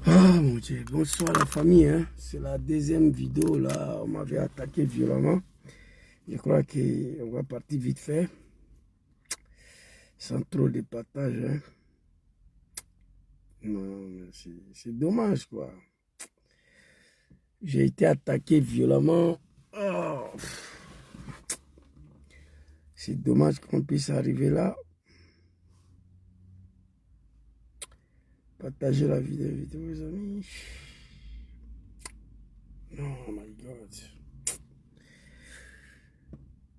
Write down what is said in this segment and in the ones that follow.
Ah mon Dieu, bonsoir la famille. Hein. C'est la deuxième vidéo là. On m'avait attaqué violemment. Je crois qu'on va partir vite fait. Sans trop de partage. Hein. Non, c'est dommage quoi. J'ai été attaqué violemment. Oh. C'est dommage qu'on puisse arriver là. Partagez la vidéo, invitez vos amis. Oh my God.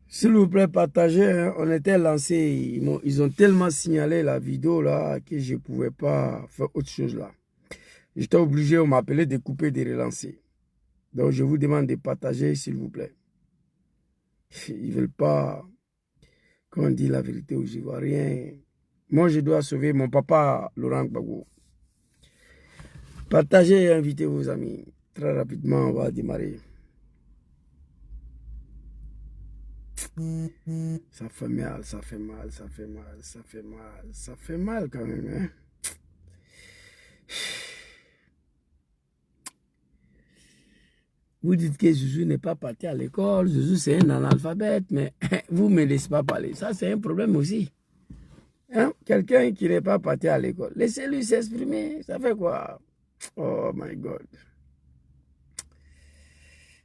S'il vous plaît, partagez. Hein. On était lancé. Ils ont tellement signalé la vidéo là que je ne pouvais pas faire autre chose là. J'étais obligé, on m'appelait de couper, de relancer. Donc je vous demande de partager, s'il vous plaît. Ils ne veulent pas qu'on dise la vérité aux Ivoiriens. Moi, je dois sauver mon papa, Laurent Gbagbo. Partagez et invitez vos amis. Très rapidement, on va démarrer. Ça fait mal, ça fait mal, ça fait mal, ça fait mal. Ça fait mal quand même. Hein? Vous dites que Jésus n'est pas parti à l'école. Jésus, c'est un analphabète. Mais vous ne me laissez pas parler. Ça, c'est un problème aussi. Hein? Quelqu'un qui n'est pas parti à l'école. Laissez-lui s'exprimer. Ça fait quoi? Oh my God.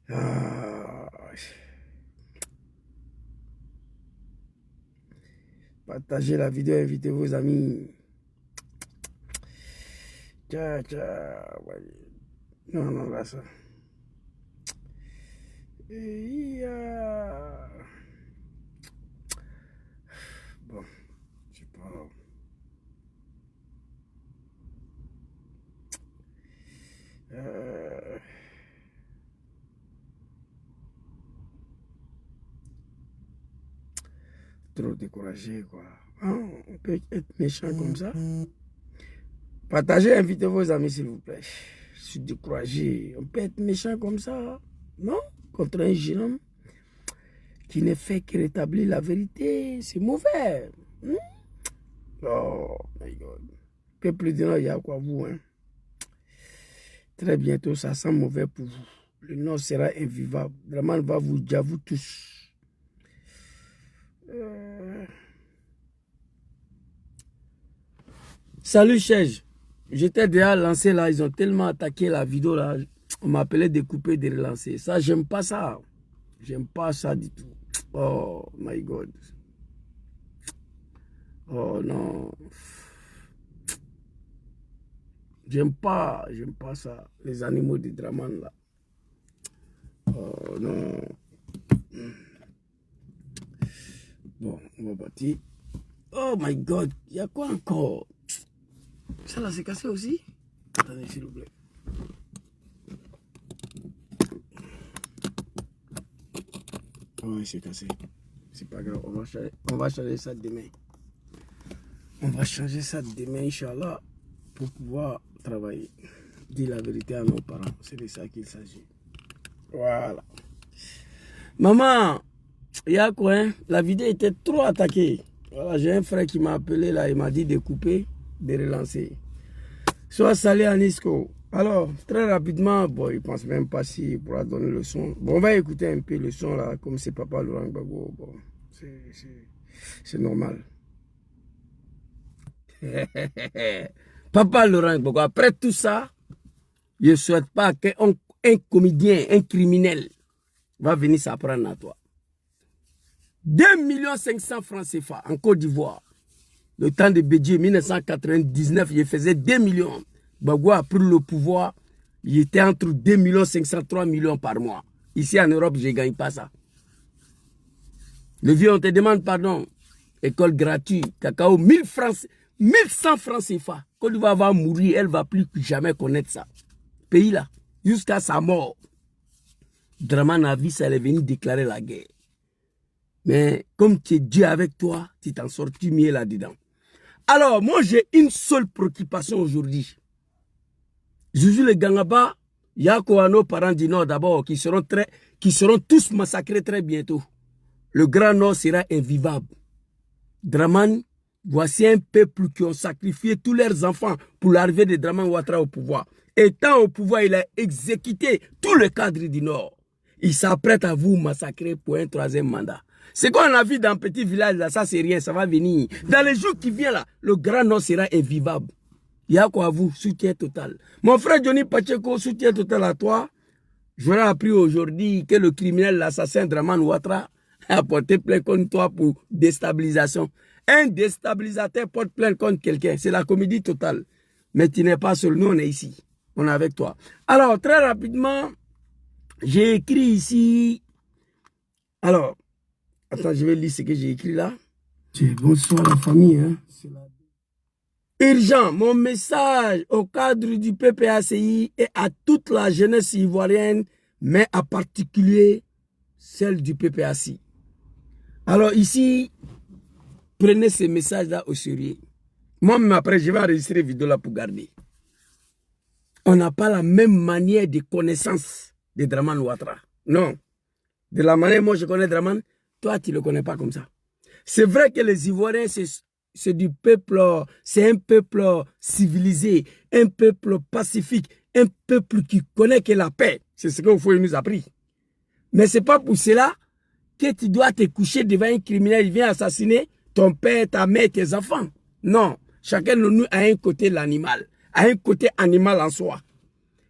Ah. Partagez la vidéo, invitez vos amis. Tcha, tcha. Non, non, là, ça. Bon, je sais pas. Trop découragé, quoi. Hein? On peut être méchant comme ça. Partagez, invitez vos amis, s'il vous plaît. Je suis découragé. On peut être méchant comme ça, non? Contre un jeune homme qui ne fait que rétablir la vérité. C'est mauvais. Oh my God. Peuple de Nord, il y a quoi vous, hein? Très bientôt, ça sent mauvais pour vous. Le Nord sera invivable. Draman va vous dire, vous tous. Salut, Chej. J'étais déjà lancé là. Ils ont tellement attaqué la vidéo là. On m'appelait de couper, de relancer. Ça, j'aime pas ça. J'aime pas ça du tout. Oh my God. Oh non. J'aime pas ça. Les animaux de Draman là. Oh non. Bon, on va partir. Oh my God. Il y a quoi encore? Ça là, c'est cassé aussi? Attendez, s'il vous plaît. Oui, c'est cassé. C'est pas grave. On va changer ça demain. On va changer ça demain, Inch'Allah, pour pouvoir travailler. Dire la vérité à nos parents. C'est de ça qu'il s'agit. Voilà. Maman, il y a quoi? Hein? La vidéo était trop attaquée. Voilà, j'ai un frère qui m'a appelé là. Il m'a dit de couper, de relancer. Soit salé à Nisco. Alors, très rapidement, bon, il ne pense même pas s'il pourra donner le son. Bon, on va écouter un peu le son là, comme c'est papa Laurent Gbagbo. Bon, c'est normal. Papa Laurent Gbagbo, après tout ça, je ne souhaite pas qu'un comédien, un criminel, va venir s'apprendre à toi. 2 500 000 francs CFA en Côte d'Ivoire. Le temps de Bédié, 1999, il faisait 2 millions. Gbagbo a pris le pouvoir, il était entre 2 500 000 3 millions par mois. Ici en Europe, je ne gagne pas ça. Le vieux, on te demande pardon. École gratuite, cacao, 1100 francs CFA. Quand il va mourir, elle ne va plus jamais connaître ça. Pays là, jusqu'à sa mort. Draman a vu ça, elle est venue déclarer la guerre. Mais comme tu es Dieu avec toi, tu t'en sortis mieux là-dedans. Alors, moi, j'ai une seule préoccupation aujourd'hui. Jésus le Gangaba, Yako nos parents du Nord d'abord, qui seront tous massacrés très bientôt. Le Grand Nord sera invivable. Draman, Voici un peuple qui ont sacrifié tous leurs enfants pour l'arrivée de Dramane Ouattara au pouvoir. Étant au pouvoir, il a exécuté tous les cadres du Nord. Il s'apprête à vous massacrer pour un troisième mandat. Ce qu'on a vu dans un petit village là, ça c'est rien, ça va venir. Dans les jours qui viennent là, le Grand Nord sera invivable. Il y a quoi à vous, soutien total. Mon frère Johnny Pacheco, soutien total à toi. J'aurais appris aujourd'hui que le criminel, l'assassin Dramane Ouattara a porté plainte contre toi pour déstabilisation. Un déstabilisateur porte plainte contre quelqu'un. C'est la comédie totale. Mais tu n'es pas seul. Nous, on est ici. On est avec toi. Alors, très rapidement, j'ai écrit ici. Alors, attends, je vais lire ce que j'ai écrit là. Bonsoir la famille. Hein. Urgent, mon message au cadre du PPACI et à toute la jeunesse ivoirienne, mais en particulier celle du PPACI. Alors ici, prenez ces messages-là au sérieux. Moi-même, après, je vais enregistrer une vidéo là pour garder. On n'a pas la même manière de connaissance de Dramane Ouattara. Non. De la manière moi je connais Dramane, toi tu ne le connais pas comme ça. C'est vrai que les Ivoiriens, c'est du peuple, c'est un peuple civilisé, un peuple pacifique, un peuple qui connaît que la paix. C'est ce qu'il faut nous appris. Mais ce n'est pas pour cela que tu dois te coucher devant un criminel, il vient assassiner ton père, ta mère, tes enfants. Non, chacun de nous a un côté l'animal, a un côté animal en soi.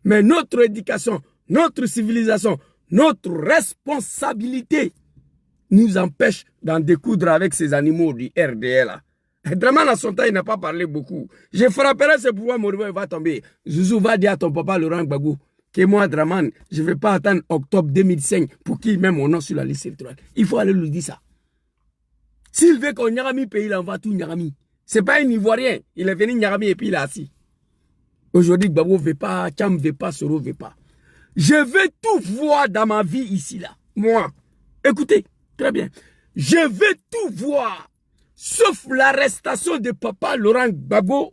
Mais notre éducation, notre civilisation, notre responsabilité nous empêche d'en découdre avec ces animaux du RDL. Dramane à son temps, il n'a pas parlé beaucoup. Je frapperai ce pouvoir, mon revers va tomber. Zouzou va dire à ton papa Laurent Gbagbo que moi, Dramane, je ne vais pas attendre octobre 2005 pour qu'il mette mon nom sur la liste électorale. Il faut aller lui dire ça. S'il veut qu'on Nyarami pays, il envoie tout Nyarami. Ce n'est pas un Ivoirien. Il est venu Nyarami et puis il est assis. Aujourd'hui, Gbagbo ne veut pas, Tcham ne veut pas, Soro ne veut pas. Je veux tout voir dans ma vie ici, là. Moi. Écoutez, très bien. Je veux tout voir. Sauf l'arrestation de papa Laurent Gbagbo,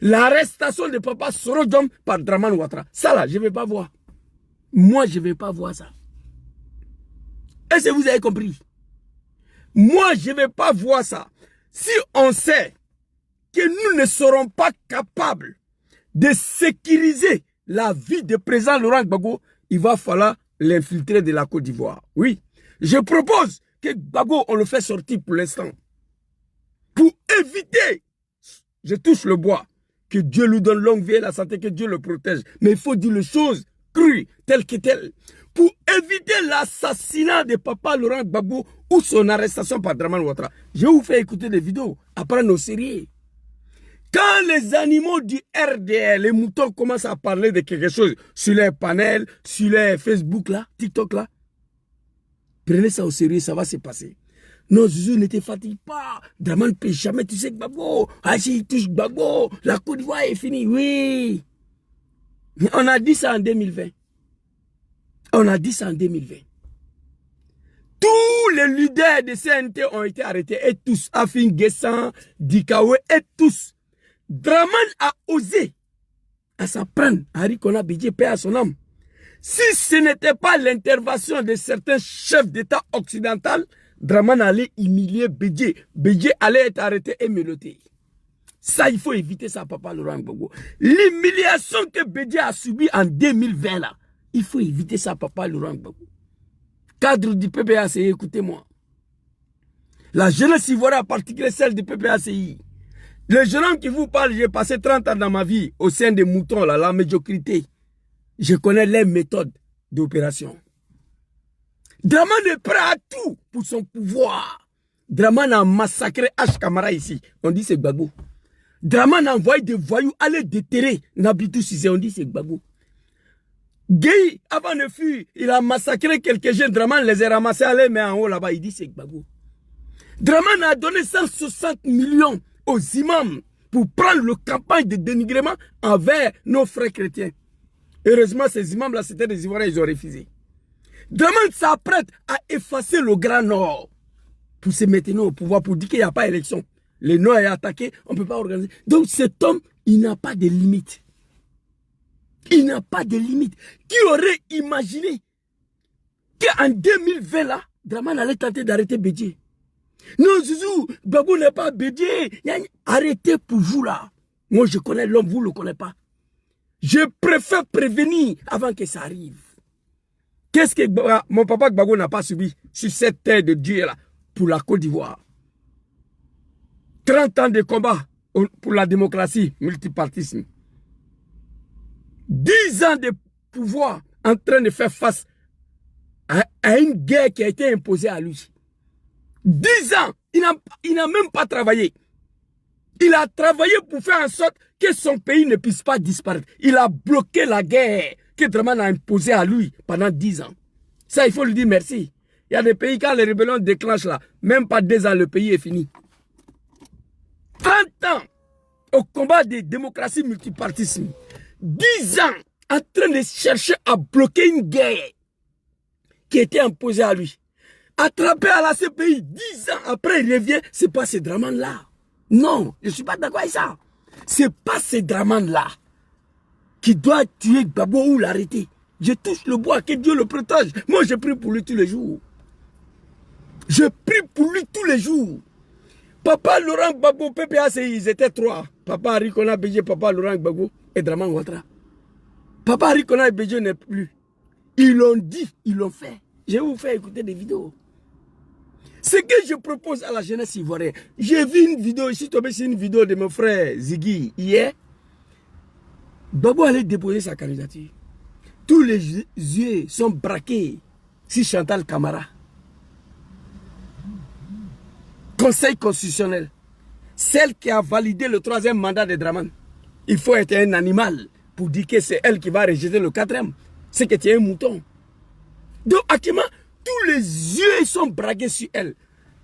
l'arrestation de papa Soro Diom par Dramane Ouattara. Ça là, je ne vais pas voir. Moi, je ne vais pas voir ça. Est-ce que vous avez compris? Moi, je ne vais pas voir ça. Si on sait que nous ne serons pas capables de sécuriser la vie de président Laurent Gbagbo, il va falloir l'infiltrer de la Côte d'Ivoire. Oui, je propose que Gbagbo, on le fait sortir pour l'instant. Pour éviter, je touche le bois, que Dieu lui donne longue vie et la santé, que Dieu le protège. Mais il faut dire les choses crues, telles que telles. Pour éviter l'assassinat de papa Laurent Gbagbo ou son arrestation par Dramane Ouattara. Je vais vous faire écouter des vidéos, apprendre au sérieux. Quand les animaux du RDL, les moutons commencent à parler de quelque chose sur les panels, sur les Facebook là, TikTok là, prenez ça au sérieux, ça va se passer. Non, Zouzou, ne te fatigue pas. Dramane ne peut jamais toucher Gbagbo. Ah, si il touche Gbagbo, la Côte d'Ivoire est finie. Oui. On a dit ça en 2020. On a dit ça en 2020. Tous les leaders de CNT ont été arrêtés. Et tous. Afin Guessan, Dikawe, et tous. Dramane a osé à s'en prendre. Harry Kona Bidje, paix à son âme. Si ce n'était pas l'intervention de certains chefs d'État occidentaux, Dramane allait humilier Bédié. Bédié allait être arrêté et menotté. Ça, il faut éviter ça, papa Laurent Gbagbo. L'humiliation que Bédié a subie en 2020, là, il faut éviter ça, papa Laurent Gbagbo. Cadre du PPACI, écoutez-moi. La jeunesse ivoirienne, en particulier celle du PPACI. Les jeunes hommes qui vous parlent, j'ai passé 30 ans dans ma vie au sein des moutons, là, la médiocrité. Je connais les méthodes d'opération. Dramane est prêt à tout pour son pouvoir. Dramane a massacré H. Kamara ici. On dit c'est Gbagbo. Dramane a envoyé des voyous aller déterrer Nabitou Cissé. On dit c'est Gbagbo. Gueye, avant de fuir, il a massacré quelques jeunes. Dramane les a ramassés à les mettre en haut là-bas. Il dit c'est Gbagbo. Dramane a donné 160 millions aux imams pour prendre le campagne de dénigrement envers nos frères chrétiens. Heureusement, ces imams-là, c'était des Ivoiriens, ils ont refusé. Dramane s'apprête à effacer le Grand Nord pour se mettre au pouvoir, pour dire qu'il n'y a pas d'élection. Le Nord est attaqué, on ne peut pas organiser. Donc cet homme, il n'a pas de limite. Il n'a pas de limite. Qui aurait imaginé qu'en 2020, là, Dramane allait tenter d'arrêter Bédié? Non, Zouzou, Gbagbo n'est pas bédié. Arrêtez pour vous là. Moi, je connais l'homme, vous ne le connaissez pas. Je préfère prévenir avant que ça arrive. Qu'est-ce que mon papa Gbagbo n'a pas subi sur cette terre de Dieu là pour la Côte d'Ivoire? 30 ans de combat pour la démocratie, multipartisme. 10 ans de pouvoir en train de faire face à une guerre qui a été imposée à lui. 10 ans, il n'a même pas travaillé. Il a travaillé pour faire en sorte que son pays ne puisse pas disparaître. Il a bloqué la guerre que Dramane a imposée à lui pendant 10 ans. Ça, il faut lui dire merci. Il y a des pays, quand les rébellions déclenchent là, même pas 2 ans, le pays est fini. 30 ans au combat de démocratie multipartisme. 10 ans en train de chercher à bloquer une guerre qui était imposée à lui. Attrapé à la CPI, 10 ans après, il revient, c'est pas ce Dramane-là. Non, je ne suis pas d'accord avec ça. C'est pas ce Dramane-là qui doit tuer Gbagbo ou l'arrêter. Je touche le bois, que Dieu le protège. Moi, je prie pour lui tous les jours. Je prie pour lui tous les jours. Papa Laurent Gbagbo, PPAC, ils étaient 3. Papa Harikona Bédié, Papa Laurent Gbagbo et Dramane Ouattara. Papa Harikona Bédié n'est plus. Ils l'ont dit, ils l'ont fait. Je vais vous faire écouter des vidéos. Ce que je propose à la jeunesse ivoirienne, j'ai vu une vidéo, ici tombé sur une vidéo de mon frère Ziggy hier. Gbagbo allait déposer sa candidature. Tous les yeux sont braqués sur Chantal Camara. Conseil constitutionnel. Celle qui a validé le 3e mandat de Dramane. Il faut être un animal pour dire que c'est elle qui va rejeter le 4e. C'est que tu es un mouton. Donc, actuellement, tous les yeux sont braqués sur elle.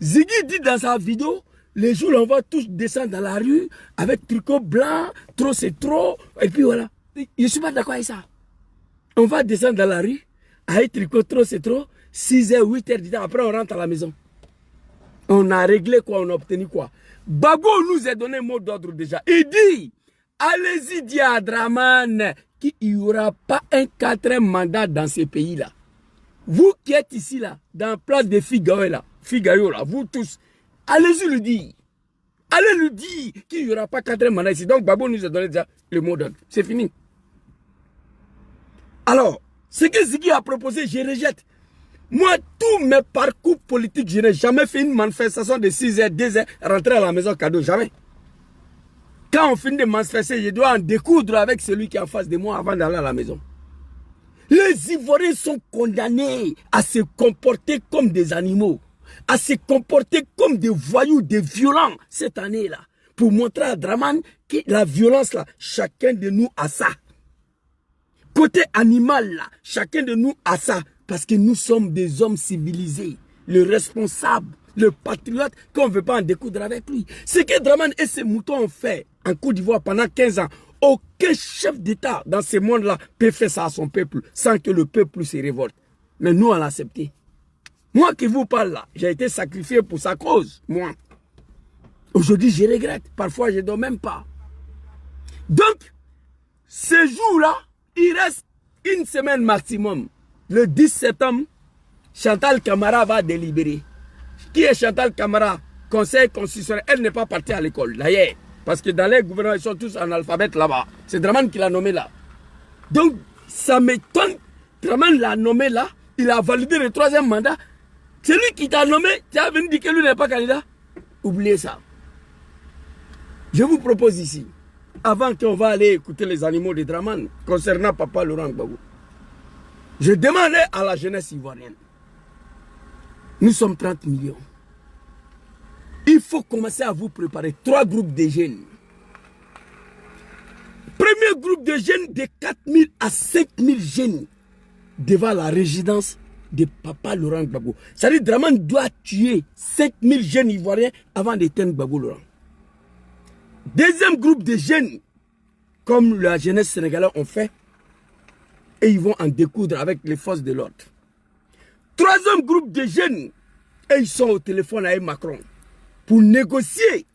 Ziggy dit dans sa vidéo, les jours on va tous descendre dans la rue avec tricot blanc, trop c'est trop, et puis voilà. Je ne suis pas d'accord avec ça. On va descendre dans la rue avec tricot trop c'est trop, 6h, 8h du temps, après on rentre à la maison. On a réglé quoi, on a obtenu quoi. Gbagbo nous a donné un mot d'ordre déjà. Il dit, allez-y dire à Dramane qu'il n'y aura pas un 4e mandat dans ce pays-là. Vous qui êtes ici, là, dans la place de Figaro, là, vous tous, allez-y le dire. Allez lui dire qu'il n'y aura pas 4e mandat ici. Donc, Gbagbo nous a donné déjà le mot d'ordre. C'est fini. Alors, ce que Ziggy a proposé, je rejette. Moi, tous mes parcours politiques, je n'ai jamais fait une manifestation de 6h, 2h, rentrer à la maison cadeau, jamais. Quand on finit de manifester, je dois en découdre avec celui qui est en face de moi avant d'aller à la maison. Les Ivoiriens sont condamnés à se comporter comme des animaux, à se comporter comme des voyous, des violents cette année-là, pour montrer à Dramane que la violence, là, chacun de nous a ça. Côté animal, là, chacun de nous a ça, parce que nous sommes des hommes civilisés, le responsable, le patriote, qu'on ne veut pas en découdre avec lui. Ce que Dramane et ses moutons ont fait en Côte d'Ivoire pendant 15 ans, aucun chef d'État dans ce monde-là peut faire ça à son peuple sans que le peuple se révolte. Mais nous, on l'a accepté. Moi qui vous parle là, j'ai été sacrifié pour sa cause, moi. Aujourd'hui, je regrette. Parfois, je ne dors même pas. Donc, ce jour-là, il reste une semaine maximum. Le 10 septembre, Chantal Camara va délibérer. Qui est Chantal Camara? Conseil constitutionnel. Elle n'est pas partie à l'école, d'ailleurs. Parce que dans les gouvernements, ils sont tous analphabètes là-bas. C'est Dramane qui l'a nommé là. Donc, ça m'étonne. Dramane l'a nommé là. Il a validé le 3e mandat. C'est lui qui t'a nommé. Tu as venu dire que lui n'est pas candidat. Oubliez ça. Je vous propose ici, avant qu'on va aller écouter les animaux de Dramane, concernant Papa Laurent Gbagbo, je demandais à la jeunesse ivoirienne. Nous sommes 30 millions. Il faut commencer à vous préparer 3 groupes de jeunes. Premier groupe de jeunes de 4 000 à 5 000 jeunes devant la résidence de Papa Laurent Gbagbo. C'est-à-dire que Dramane doit tuer 5 000 jeunes ivoiriens avant d'éteindre Gbagbo Laurent. Deuxième groupe de jeunes, comme la jeunesse sénégalaise ont fait, et ils vont en découdre avec les forces de l'ordre. Troisième groupe de jeunes, et ils sont au téléphone avec Macron pour négocier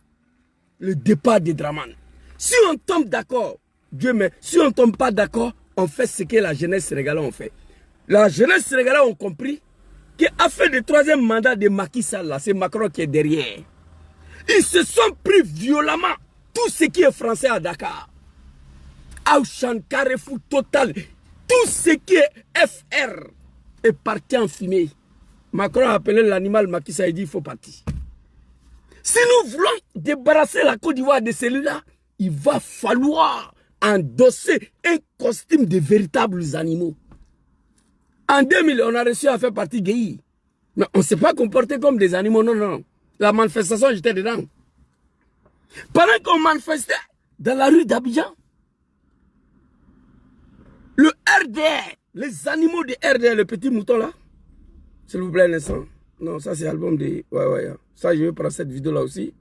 le départ de Dramane. Si on tombe d'accord, Dieu merci, si on ne tombe pas d'accord, on fait ce que la jeunesse sénégalaise a fait. La jeunesse sénégalaise a compris qui a fait le troisième mandat de Macky Sall, c'est Macron qui est derrière. Ils se sont pris violemment tout ce qui est français à Dakar. Auchan, Carrefour, Total, tout ce qui est FR est parti en fumée. Macron a appelé l'animal Macky Sall, il dit il faut partir. Si nous voulons débarrasser la Côte d'Ivoire de celui-là, il va falloir endosser un costume de véritables animaux. En 2000, on a réussi à faire partie Guéhi. Mais on ne s'est pas comporté comme des animaux, non, non. La manifestation, j'étais dedans. Pendant qu'on manifestait dans la rue d'Abidjan, le RDR, les animaux de RDR, le petit mouton là, s'il vous plaît, l'instant. Non, ça c'est l'album de... Ouais. Ça, je vais prendre cette vidéo là aussi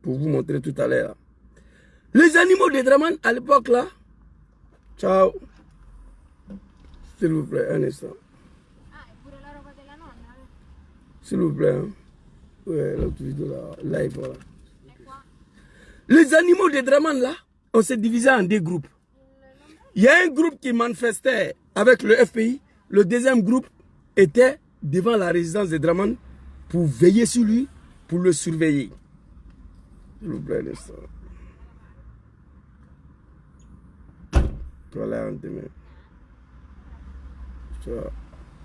pour vous montrer tout à l'heure. Les animaux de Draman à l'époque là. Ciao. S'il vous plaît, un instant. S'il vous plaît. Hein. Ouais, l'autre vidéo là. Live, voilà. Les animaux de Draman là, on s'est divisé en deux groupes. Il y a un groupe qui manifestait avec le FPI. Le deuxième groupe était devant la résidence de Draman pour veiller sur lui, pour le surveiller. S'il vous plaît, l'instant. Voilà, demain.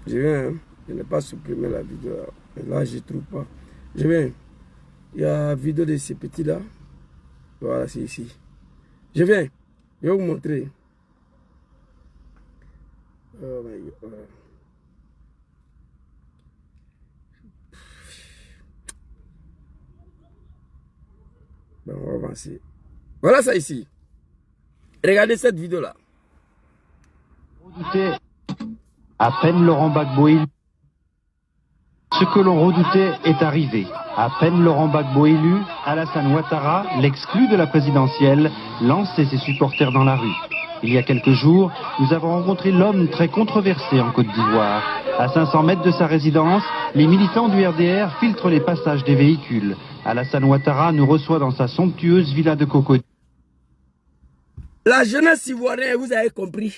Je viens, hein. Je n'ai pas supprimé la vidéo. Là, je ne trouve pas. Je viens. Il y a la vidéo de ces petits-là. Voilà, c'est ici. Je viens. Je vais vous montrer. Oh my God. Bon, on va avancer. Voilà ça ici. Regardez cette vidéo-là. À peine Laurent Gbagbo élu, ce que l'on redoutait est arrivé. À peine Laurent Gbagbo élu, Alassane Ouattara, l'exclu de la présidentielle, lançait ses supporters dans la rue. Il y a quelques jours, nous avons rencontré l'homme très controversé en Côte d'Ivoire. À 500 mètres de sa résidence, les militants du RDR filtrent les passages des véhicules. Alassane Ouattara nous reçoit dans sa somptueuse villa de Cocody. La jeunesse ivoirienne, vous avez compris.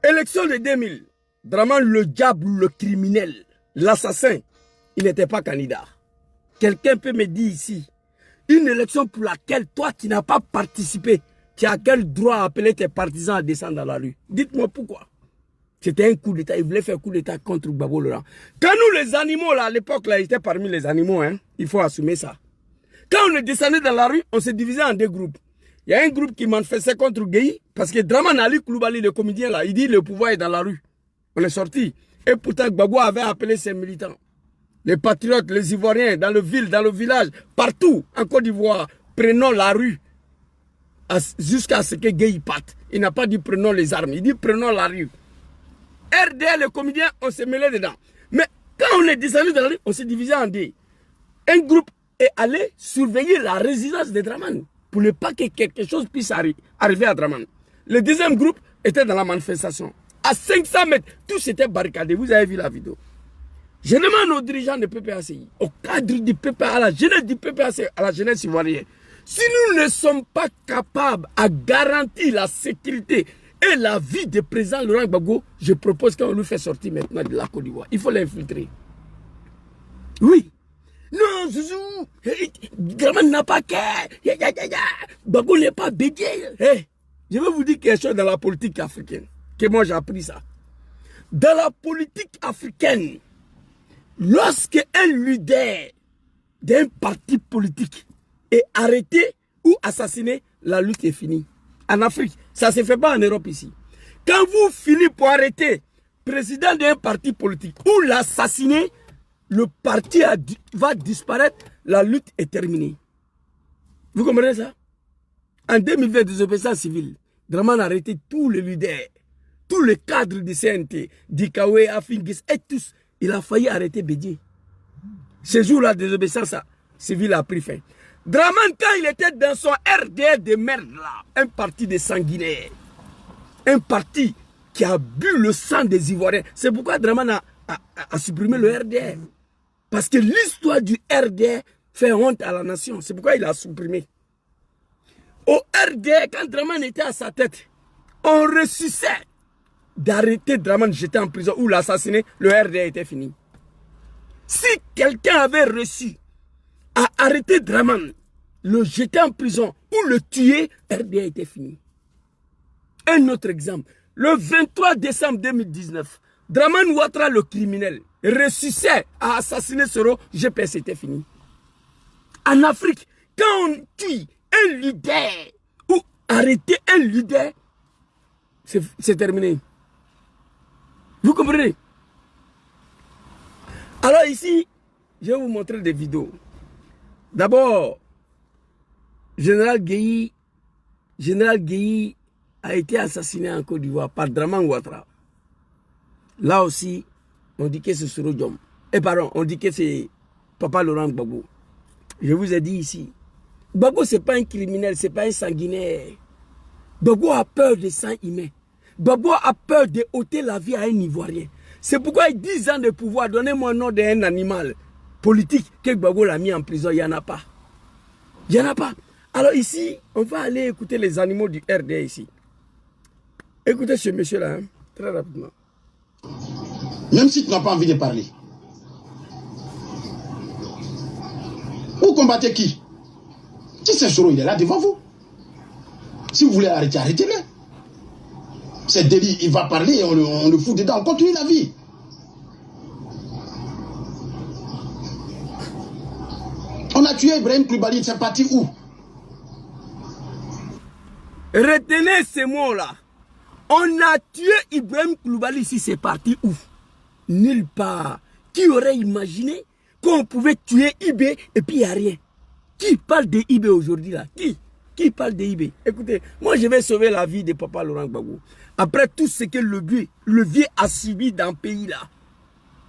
Élection de 2000, Draman le diable, le criminel, l'assassin, il n'était pas candidat. Quelqu'un peut me dire ici, une élection pour laquelle toi qui n'as pas participé, tu as quel droit à appeler tes partisans à descendre dans la rue? Dites-moi pourquoi. C'était un coup d'État, il voulait faire un coup d'État contre Gbagbo Laurent. Quand nous les animaux, là, à l'époque, là, ils étaient parmi les animaux, hein, il faut assumer ça. Quand on est descendu dans la rue, on s'est divisé en deux groupes. Il y a un groupe qui manifestait contre Gueye, parce que Draman Ali Koulibaly, le comédien là, il dit le pouvoir est dans la rue. On est sorti. Et pourtant, Gbagbo avait appelé ses militants. Les patriotes, les Ivoiriens, dans le ville, dans le village, partout en Côte d'Ivoire, prenons la rue jusqu'à ce que Gueye parte. Il n'a pas dit prenons les armes, il dit prenons la rue. RDL, le comédien, on s'est mêlé dedans. Mais quand on est descendu dans la rue, on s'est divisé en deux. Un groupe est allé surveiller la résidence de Draman pour ne pas que quelque chose puisse arriver à Draman. Le deuxième groupe était dans la manifestation. À 500 mètres, tout s'était barricadé. Vous avez vu la vidéo. Je demande aux dirigeants de PPACI, au cadre du PPA, à la jeunesse du PPACI, à la jeunesse ivoirienne, si nous ne sommes pas capables à garantir la sécurité et la vie du président Laurent Gbagbo, je propose qu'on lui fait sortir maintenant de la Côte d'Ivoire. Il faut l'infiltrer. Oui. Non, Zouzou, Draman n'a pas qu'à. Gbagbo n'est pas bédié. Hey, je vais vous dire quelque chose dans la politique africaine, que moi j'ai appris ça. Dans la politique africaine, lorsque un leader d'un parti politique est arrêté ou assassiné, la lutte est finie. En Afrique, ça ne se fait pas en Europe ici. Quand vous finissez pour arrêter le président d'un parti politique ou l'assassiner, le parti va disparaître, la lutte est terminée. Vous comprenez ça? En 2020, désobéissance civile, Draman a arrêté tous les leaders, tous les cadres du CNT, Dikawe, Afingis et tous. Il a failli arrêter Bédié. Ce jour-là, désobéissance civile a pris fin. Draman, quand il était dans son RDR de merde, là, un parti de sanguinaires, un parti qui a bu le sang des Ivoiriens. C'est pourquoi Draman a supprimé le RDR. Parce que l'histoire du RDR fait honte à la nation. C'est pourquoi il a supprimé. Au RDR, quand Draman était à sa tête, on ressuscitait d'arrêter Draman, jeter en prison ou l'assassiner, le RDA était fini. Si quelqu'un avait reçu à arrêter Draman, le jeter en prison ou le tuer, RDA était fini. Un autre exemple. Le 23 décembre 2019, Draman Ouattara, le criminel, réussissait à assassiner Soro, GPS était fini. En Afrique, quand on tue un leader ou arrêter un leader, c'est terminé. Vous comprenez? Alors ici, je vais vous montrer des vidéos. D'abord, Général Guéhi a été assassiné en Côte d'Ivoire par Draman Ouattara. Là aussi, on dit que c'est Soro Diom. Et pardon, on dit que c'est Papa Laurent Gbagbo. Je vous ai dit ici, Gbagbo ce n'est pas un criminel, ce n'est pas un sanguinaire. Gbagbo a peur de sang humain. Gbagbo a peur de ôter la vie à un Ivoirien. C'est pourquoi il 10 ans de pouvoir, donnez-moi le nom d'un animal politique que Gbagbo l'a mis en prison. Il n'y en a pas. Il n'y en a pas. Alors ici, on va aller écouter les animaux du RDA ici. Écoutez ce monsieur-là, hein, très rapidement. Même si tu n'as pas envie de parler. Vous combattez qui? Qui c'est Soro? Il est là devant vous. Si vous voulez arrêter, arrêtez-le. C'est délit, il va parler, on le fout dedans, on continue la vie. On a tué Ibrahim Koulibaly, c'est parti où? Retenez ces mots-là. On a tué Ibrahim Koulibaly ici, c'est parti où? Nulle part. Qui aurait imaginé qu'on pouvait tuer IB et puis il n'y a rien? Qui parle de IB aujourd'hui là? Qui parle de IB? Écoutez, moi je vais sauver la vie de Papa Laurent Gbagbo. Après tout ce que le vieux a subi dans le pays là,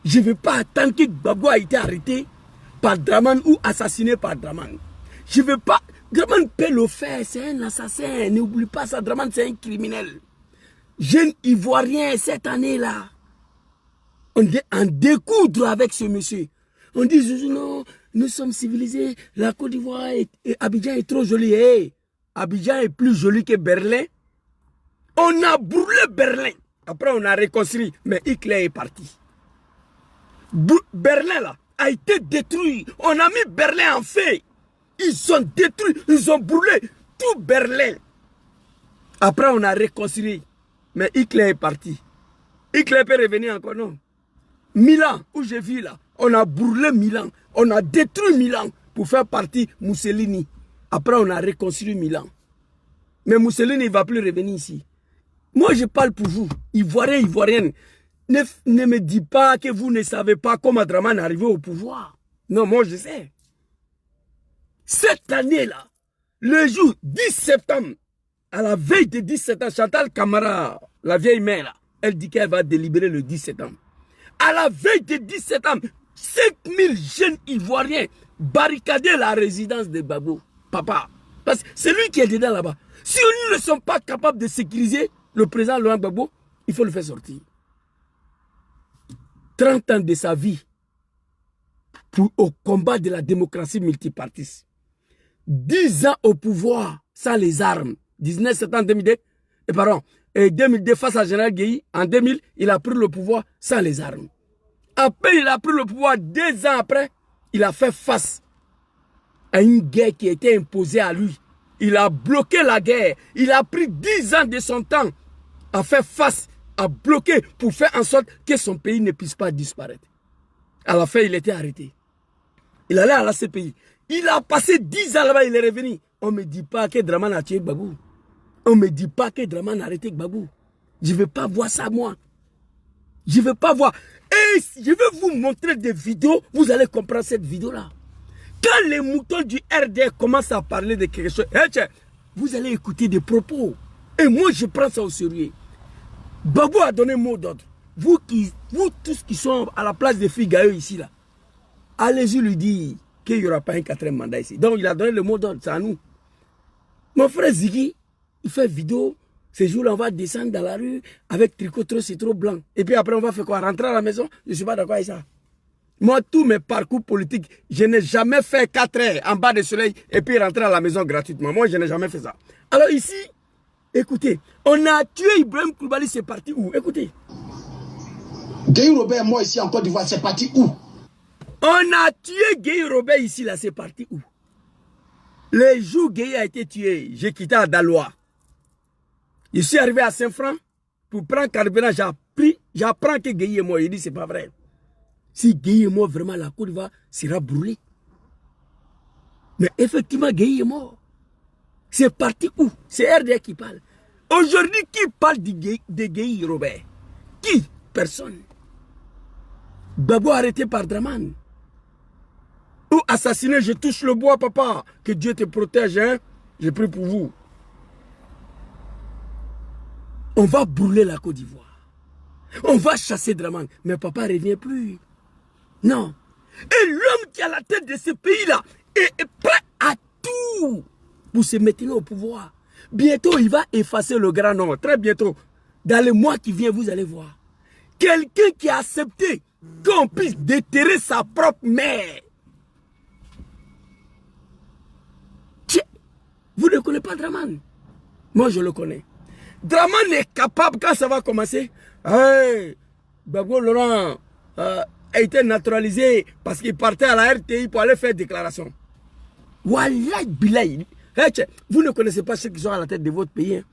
je ne vais pas attendre que Gbagbo a été arrêté par Draman ou assassiné par Draman. Je ne veux pas. Draman peut le faire, c'est un assassin. N'oublie pas ça, Draman c'est un criminel. Jeune Ivoirien cette année-là. On dit en découdre avec ce monsieur. On dit non, nous sommes civilisés, la Côte d'Ivoire et Abidjan est trop joli. Hey, Abidjan est plus joli que Berlin. On a brûlé Berlin. Après on a reconstruit, mais Hitler est parti. Berlin là a été détruit. On a mis Berlin en feu. Ils ont détruit, ils ont brûlé tout Berlin. Après on a reconstruit, mais Hitler est parti. Hitler peut revenir encore, non? Milan, où j'ai vu là, on a brûlé Milan, on a détruit Milan pour faire partie Mussolini. Après, on a reconstruit Milan. Mais Mussolini ne va plus revenir ici. Moi, je parle pour vous, Ivoiriens, Ivoiriennes. Ne me dis pas que vous ne savez pas comment Draman est arrivé au pouvoir. Non, moi, je sais. Cette année-là, le jour 10 septembre, à la veille de 10 septembre, Chantal Camara, la vieille mère, là, elle dit qu'elle va délibérer le 10 septembre. À la veille de 10 septembre, 5000 jeunes Ivoiriens barricadaient la résidence de Gbagbo. Papa, parce que c'est lui qui est dedans là-bas. Si nous ne sommes pas capables de sécuriser le président Laurent Gbagbo, il faut le faire sortir. 30 ans de sa vie au combat de la démocratie multipartiste. 10 ans au pouvoir sans les armes. 19 septembre 2002, et pardon, et 2002 face à Général Guéhi, en 2000, il a pris le pouvoir sans les armes. Après, il a pris le pouvoir 2 ans après, il a fait face à une guerre qui était imposée à lui. Il a bloqué la guerre. Il a pris 10 ans de son temps à faire face, à bloquer pour faire en sorte que son pays ne puisse pas disparaître. À la fin, il était arrêté. Il allait à la CPI. Il a passé 10 ans là-bas, il est revenu. On ne me dit pas que Draman a tué Gbagbo. On ne me dit pas que Draman a arrêté Gbagbo. Je ne veux pas voir ça, moi. Je ne veux pas voir. Et je vais vous montrer des vidéos, vous allez comprendre cette vidéo-là. Quand les moutons du RD commencent à parler de quelque chose, vous allez écouter des propos. Et moi, je prends ça au sérieux. Gbagbo a donné un mot d'ordre. Vous tous qui sont à la place de Figayo ici, là, allez-y lui dire qu'il n'y aura pas un 4e mandat ici. Donc, il a donné le mot d'ordre, c'est à nous. Mon frère Ziggy, il fait vidéo. Ces jours-là, on va descendre dans la rue avec tricot trop, c'est trop blanc. Et puis après, on va faire quoi? Rentrer à la maison? Je ne suis pas d'accord avec ça. Moi, tous mes parcours politiques, je n'ai jamais fait 4 heures en bas du soleil et puis rentrer à la maison gratuitement. Moi, je n'ai jamais fait ça. Alors ici, Écoutez, on a tué Ibrahim Koulibaly, c'est parti où? Écoutez. Gueye Robert, moi ici en Côte d'Ivoire, c'est parti où? On a tué Gueye Robert ici, là, c'est parti où? Le jour où Gueye a été tué, j'ai quitté Adaloa. Je suis arrivé à Saint-Franc pour prendre carburant, j'apprends que Gueye est mort. Il dit, c'est pas vrai. Si Gueye est mort, vraiment, la Côte d'Ivoire sera brûlée. Mais effectivement, Gueye est mort. C'est parti où? C'est RDA qui parle. Aujourd'hui, qui parle de Gueye Robert? Qui? Personne. Babo arrêté par Draman. Ou assassiné, je touche le bois, papa. Que Dieu te protège, hein. Je prie pour vous. On va brûler la Côte d'Ivoire. On va chasser Draman. Mais papa ne revient plus. Non. Et l'homme qui a la tête de ce pays-là est prêt à tout pour se maintenir au pouvoir. Bientôt, il va effacer le grand nom. Très bientôt. Dans les mois qui viennent, vous allez voir. Quelqu'un qui a accepté qu'on puisse déterrer sa propre mère. Vous ne connaissez pas Draman? Moi, je le connais. Draman est capable, quand ça va commencer, hey, Babo Laurent a été naturalisé parce qu'il partait à la RTI pour aller faire déclaration. Wallah Bilay. Vous ne connaissez pas ceux qui sont à la tête de votre pays. Hein.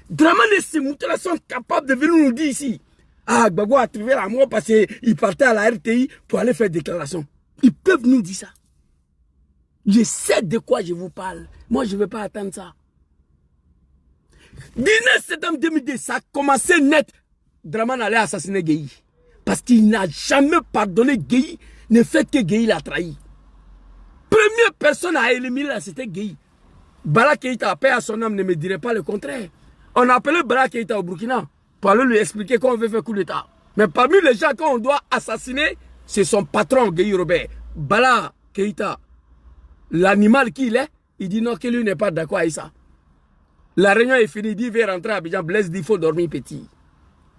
Draman et ces moutons sont capables de venir nous dire ici. Ah, Gbagbo a trouvé la mort parce qu'il partait à la RTI pour aller faire déclaration. Ils peuvent nous dire ça. Je sais de quoi je vous parle. Moi, je ne vais pas attendre ça. 19 septembre 2002, ça a commencé net. Draman allait assassiner Gueye. Parce qu'il n'a jamais pardonné Gueye, ne fait que Gueye l'a trahi. Première personne à éliminer là, c'était Gueye. Bala Keïta, paix à son âme, ne me dirait pas le contraire. On a appelé Bala Keïta au Burkina pour aller lui expliquer qu'on veut faire coup d'État. Mais parmi les gens qu'on doit assassiner, c'est son patron, Gueye Robert. Bala Keïta, l'animal qu'il est, il dit non, que lui n'est pas d'accord avec ça. La réunion est finie, il dit, il veut rentrer à Abidjan. Blaise dit, il faut dormir petit.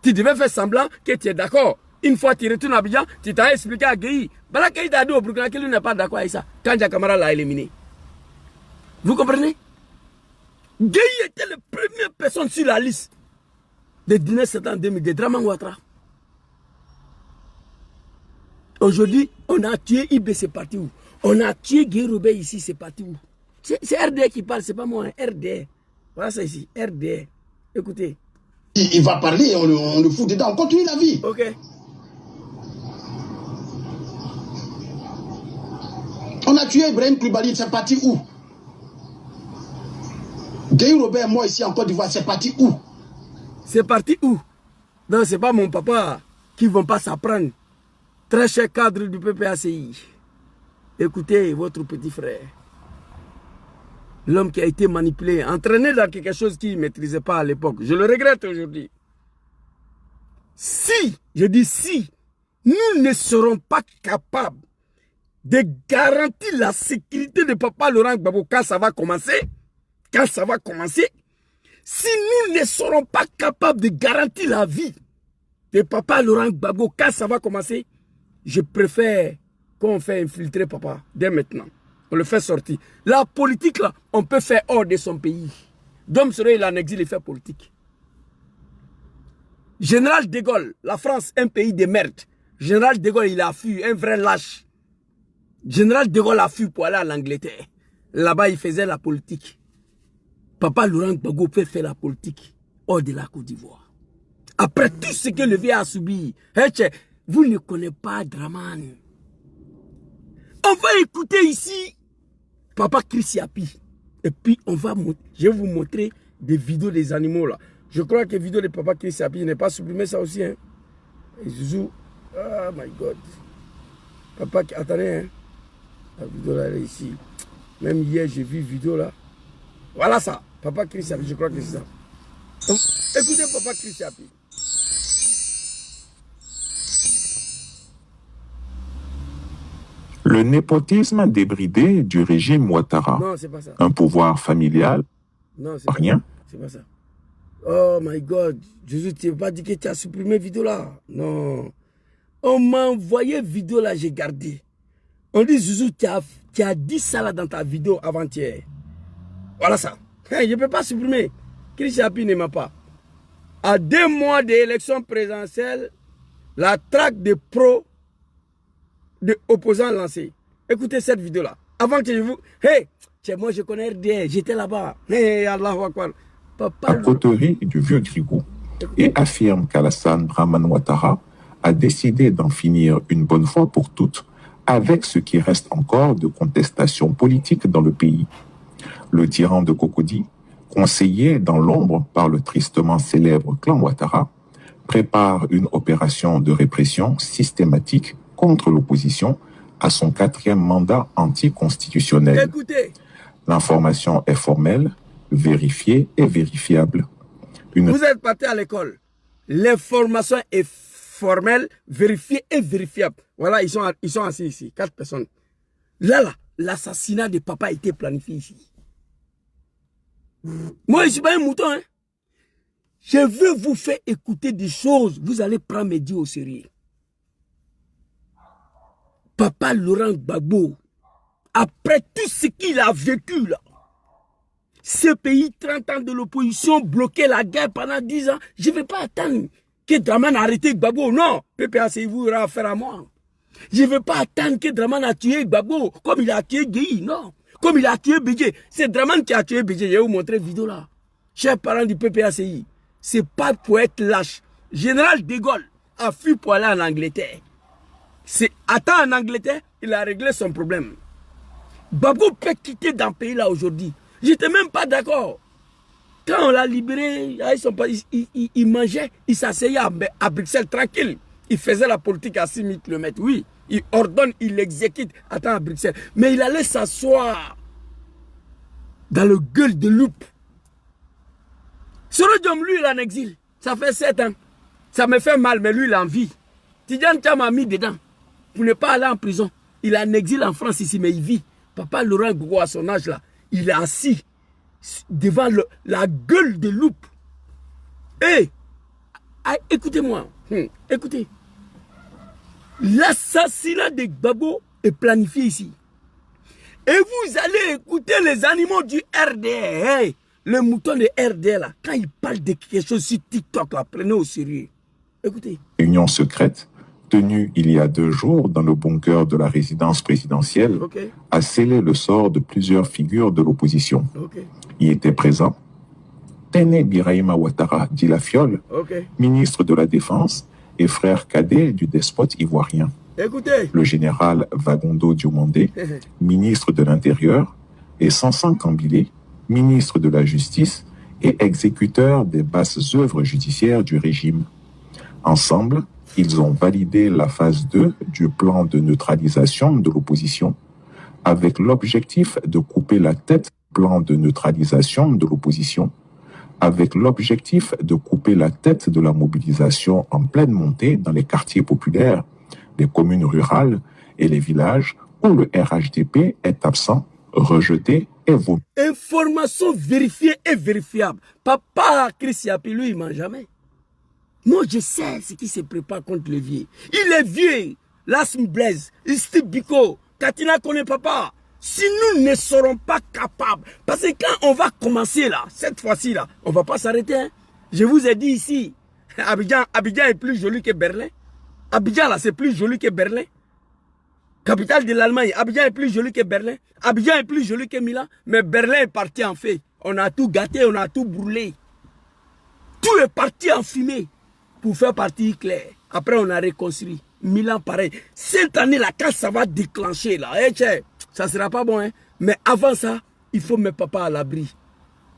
Tu devais faire semblant que tu es d'accord. Une fois tu retournes à Abidjan, tu t'as expliqué à Gueye. Bala Keïta a dit au Burkina que lui n'est pas d'accord avec ça. Kanja Kamara l'a éliminé. Vous comprenez? Gueye était la première personne sur la liste de 19 septembre 2002, Draman Ouattara. Aujourd'hui, on a tué IB, c'est parti où? On a tué Gueye Robert ici, c'est parti où? C'est RDA qui parle, c'est pas moi, hein, RDA. Voilà ça ici, RDA. Écoutez. Il va parler, on le fout dedans, on continue la vie. Ok. On a tué Ibrahim Koulibaly, c'est parti où? Gueye Robert, moi ici en Côte d'Ivoire, c'est parti où? C'est parti où? Non, c'est pas mon papa qui ne vont pas s'apprendre. Très cher cadre du PPACI. Écoutez votre petit frère. L'homme qui a été manipulé, entraîné dans quelque chose qu'il ne maîtrisait pas à l'époque. Je le regrette aujourd'hui. Si, je dis si, nous ne serons pas capables de garantir la sécurité de papa Laurent Gbagbo quand ça va commencer, si nous ne serons pas capables de garantir la vie de papa Laurent Gbagbo quand ça va commencer, je préfère qu'on fait infiltrer papa dès maintenant. On le fait sortir. La politique, là, on peut faire hors de son pays. Dom Soro, il en exil et fait politique. Général de Gaulle, la France, un pays de merde. Général de Gaulle, il a fui, un vrai lâche. Général de Gaulle a fui pour aller à l'Angleterre. Là-bas, il faisait la politique. Papa Laurent Gbagbo peut faire la politique hors de la Côte d'Ivoire. Après tout ce que le vieux a subi, vous ne connaissez pas Draman. On va écouter ici Papa Chris Yapi. Et puis je vais vous montrer des vidéos des animaux là. Je crois que les vidéos de Papa Chris Yapi n'est pas supprimé ça aussi. Hein. Et Zouzou, oh my God. Papa, attendez, hein. La vidéo là, elle est ici. Même hier, j'ai vu une vidéo là. Voilà ça. Papa Chris Yapi, je crois que c'est ça. Donc, écoutez Papa Chris Yapi. Le népotisme débridé du régime Ouattara. Non, c'est pas ça. Un pouvoir familial. Non, c'est rien. C'est pas ça. Oh my God. Jésus, tu n'as pas dit que tu as supprimé vidéo là. Non. On m'a envoyé vidéo là, j'ai gardé. On dit, Jésus, tu as dit ça là dans ta vidéo avant-hier. Voilà ça. Je ne peux pas supprimer. Chris Api ne m'a pas. À 2 mois d'élection présidentielle, la traque de opposants lancée. Écoutez cette vidéo-là. Avant que je vous... Hey, moi je connais RDR, j'étais là-bas. Hey, Allahu Akbar. La coterie du vieux Grigou et affirme qu'Alassane Draman Ouattara a décidé d'en finir une bonne fois pour toutes avec ce qui reste encore de contestation politique dans le pays. Le tyran de Cocody, conseillé dans l'ombre par le tristement célèbre clan Ouattara, prépare une opération de répression systématique contre l'opposition à son 4e mandat anticonstitutionnel. Écoutez. L'information est formelle, vérifiée et vérifiable. Vous êtes parti à l'école. L'information est formelle, vérifiée et vérifiable. Voilà, ils sont assis ici, 4 personnes. Là, l'assassinat de papa a été planifié ici. Moi, je ne suis pas un mouton. Hein. Je veux vous faire écouter des choses. Vous allez prendre mes dits au sérieux. Papa Laurent Gbagbo, après tout ce qu'il a vécu là, ce pays, 30 ans de l'opposition, bloqué la guerre pendant 10 ans, je ne vais pas attendre que Draman a arrêté Gbagbo. Non, PPAC vous aura affaire à moi. Je ne vais pas attendre que Draman a tué Gbagbo comme il a tué Gueye, non. Comme il a tué Bédié. C'est Draman qui a tué Bédié. Je vais vous montrer la vidéo là. Chers parents du PPACI, c'est pas pour être lâche. Général de Gaulle a fui pour aller en Angleterre. Attends en Angleterre, il a réglé son problème. Gbagbo peut quitter dans le pays là aujourd'hui. J'étais même pas d'accord. Quand on l'a libéré, il mangeait, il s'asseyait à Bruxelles tranquille. Il faisait la politique à 6000 km. Oui, il ordonne, il exécute. Attends à Bruxelles. Mais il allait s'asseoir dans le gueule de loupe. Soro Diom, lui, il est en exil. Ça fait 7 ans. Ça me fait mal, mais lui, il a envie. Tidjane Thiam m'a mis dedans. Pour ne pas aller en prison. Il est en exil en France ici, mais il vit. Papa Laurent Gbagbo, à son âge là, il est assis devant la gueule de loupe. Et écoutez-moi. Écoutez. L'assassinat de Gbagbo est planifié ici. Et vous allez écouter les animaux du RDR. Hey, le mouton de RDR là, quand il parle de quelque chose sur TikTok là, prenez au sérieux. Écoutez. Réunion secrète tenue il y a 2 jours dans le bunker de la résidence présidentielle a scellé le sort de plusieurs figures de l'opposition. Y étaient présents Téné Birahima Ouattara dit la Fiole, ministre de la Défense et frère cadet du despote ivoirien. Écoutez. Le général Vagondo Diomandé, ministre de l'Intérieur, et Sansan Kambilé, ministre de la Justice et exécuteur des basses œuvres judiciaires du régime. Ensemble, ils ont validé la phase 2 du plan de neutralisation de l'opposition avec l'objectif de couper la tête du plan de neutralisation de l'opposition avec l'objectif de couper la tête de la mobilisation en pleine montée dans les quartiers populaires, les communes rurales et les villages où le RHDP est absent, rejeté et vomi. Information vérifiée et vérifiable. Papa Chris Yapi, lui, il ne ment jamais. Moi, je sais ce qui se prépare contre le vieux. Il est vieux. Lasm Blaise, Steve Biko, Katina connaît papa. Si nous ne serons pas capables, parce que quand on va commencer là, cette fois-ci là, on ne va pas s'arrêter. Hein. Je vous ai dit ici, Abidjan est plus joli que Berlin. Abidjan là, c'est plus joli que Berlin. Capitale de l'Allemagne, Abidjan est plus joli que Berlin. Abidjan est plus joli que Milan, mais Berlin est parti en feu. On a tout gâté, on a tout brûlé. Tout est parti en fumée pour faire partie claire. Après, on a reconstruit. Milan, pareil. Cette année là, quand ça va déclencher là, ça ne sera pas bon. Hein? Mais avant ça, il faut mettre papa à l'abri.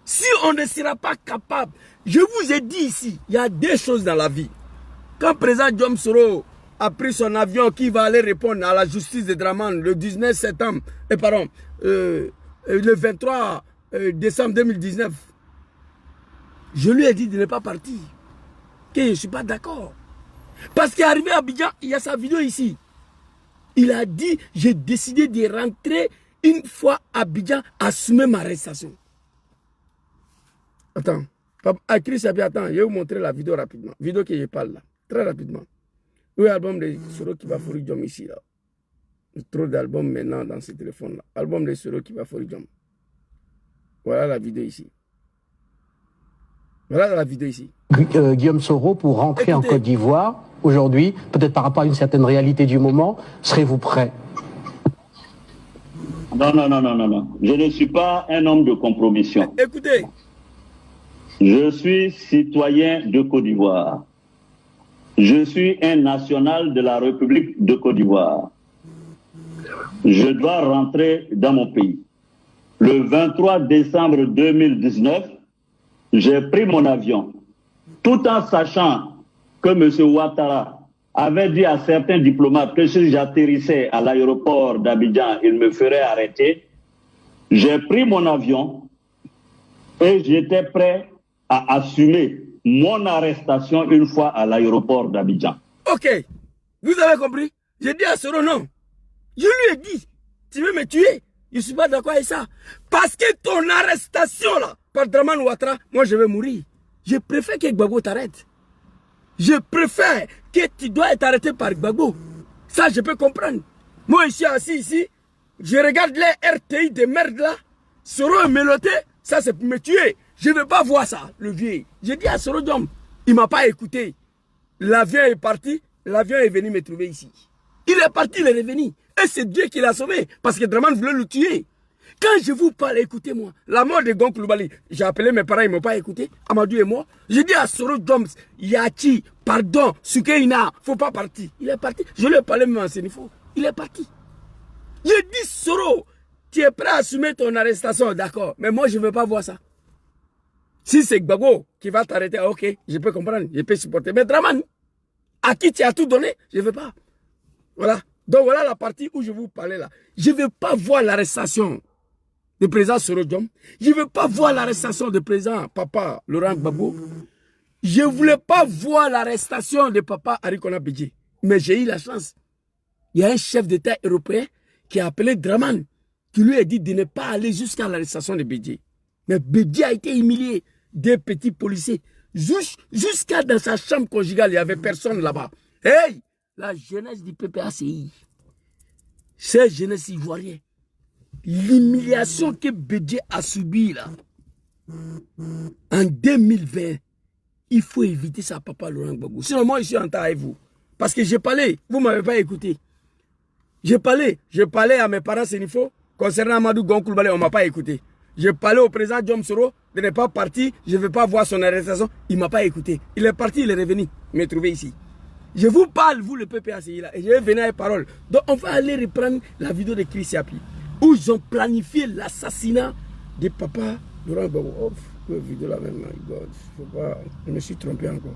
Si on ne sera pas capable, je vous ai dit ici, il y a 2 choses dans la vie. Quand le président Diom Soro a pris son avion qui va aller répondre à la justice de Draman le 19 septembre, le 23 décembre 2019, je lui ai dit de ne pas partir. Que je ne suis pas d'accord. Parce qu'il est arrivé à Abidjan, il y a sa vidéo ici. Il a dit, j'ai décidé de rentrer une fois à Abidjan, assumer ma arrestation. Attends. Chris Yapi, attends, je vais vous montrer la vidéo rapidement. Vidéo que je parle là. Très rapidement. Oui, album de Soro qui va fourrer Diom ici là. Trop d'albums maintenant dans ce téléphone là. Album de Soro qui va fourrer Diom. Voilà la vidéo ici. Voilà la vidéo ici. Guillaume Soro, pour rentrer en Côte d'Ivoire, aujourd'hui, peut-être par rapport à une certaine réalité du moment, serez-vous prêt? Non, non, non, non, non, non. Je ne suis pas un homme de compromission. Écoutez. Je suis citoyen de Côte d'Ivoire. Je suis un national de la République de Côte d'Ivoire. Je dois rentrer dans mon pays. Le 23 décembre 2019, j'ai pris mon avion, tout en sachant que M. Ouattara avait dit à certains diplomates que si j'atterrissais à l'aéroport d'Abidjan, il me ferait arrêter. J'ai pris mon avion et j'étais prêt à assumer mon arrestation une fois à l'aéroport d'Abidjan. Ok, vous avez compris? J'ai dit à Soro non. Je lui ai dit, tu veux me tuer? Je ne suis pas d'accord avec ça. Parce que ton arrestation là, par Dramane Ouattara, moi je vais mourir. Je préfère que Gbagbo t'arrête. Je préfère que tu dois être arrêté par Gbagbo. Ça, je peux comprendre. Moi, je suis assis ici, je regarde les RTI de merde là, Soro est mélodé, ça c'est pour me tuer. Je ne veux pas voir ça, le vieux. J'ai dit à Soro Diom, il ne m'a pas écouté. L'avion est parti, l'avion est venu me trouver ici. Il est parti, il est revenu. Et c'est Dieu qui l'a sauvé, parce que Dramane voulait le tuer. Quand je vous parle, écoutez-moi. La mort de Gon Coulibaly, j'ai appelé mes parents, ils ne m'ont pas écouté. Amadou et moi. J'ai dit à Soro Diom, Yachi, pardon, Sukeina, il ne faut pas partir. Il est parti. Je lui ai parlé même en Sénifo. Il est parti. J'ai dit, Soro, tu es prêt à assumer ton arrestation, d'accord. Mais moi, je ne veux pas voir ça. Si c'est Gbagbo qui va t'arrêter, ok, je peux comprendre, je peux supporter. Mais Dramane, à qui tu as tout donné, je ne veux pas. Voilà. Donc voilà la partie où je vous parlais là. Je ne veux pas voir l'arrestation du président Soro Diom. Je ne veux pas voir l'arrestation du président Papa Laurent Gbagbo. Je ne voulais pas voir l'arrestation de Papa Arikona Bédié. Mais j'ai eu la chance. Il y a un chef d'État européen qui a appelé Dramane, qui lui a dit de ne pas aller jusqu'à l'arrestation de Bédié. Mais Bédié a été humilié. Des petits policiers. Jusqu'à dans sa chambre conjugale, il n'y avait personne là-bas. Hey! La jeunesse du PPACI, cette jeunesse ivoirienne, l'humiliation que Bédié a subie là, en 2020, il faut éviter ça, Papa Laurent Gbagbo. Sinon, moi, je suis en temps avec vous. Parce que j'ai parlé, vous ne m'avez pas écouté. J'ai parlé à mes parents Sénifo, concernant Amadou Gon Coulibaly, on ne m'a pas écouté. J'ai parlé au président Diom Soro de ne pas partir, je ne veux pas voir son arrestation, il ne m'a pas écouté. Il est parti, il est revenu, me trouver ici. Je vous parle, vous le PPACI là, et je vais venir avec parole. Donc on va aller reprendre la vidéo de Chris Yapi, où ils ont planifié l'assassinat de Papa Laurent Gbagbo. Oh, que vidéo là même, my God, faut pas, je me suis trompé encore.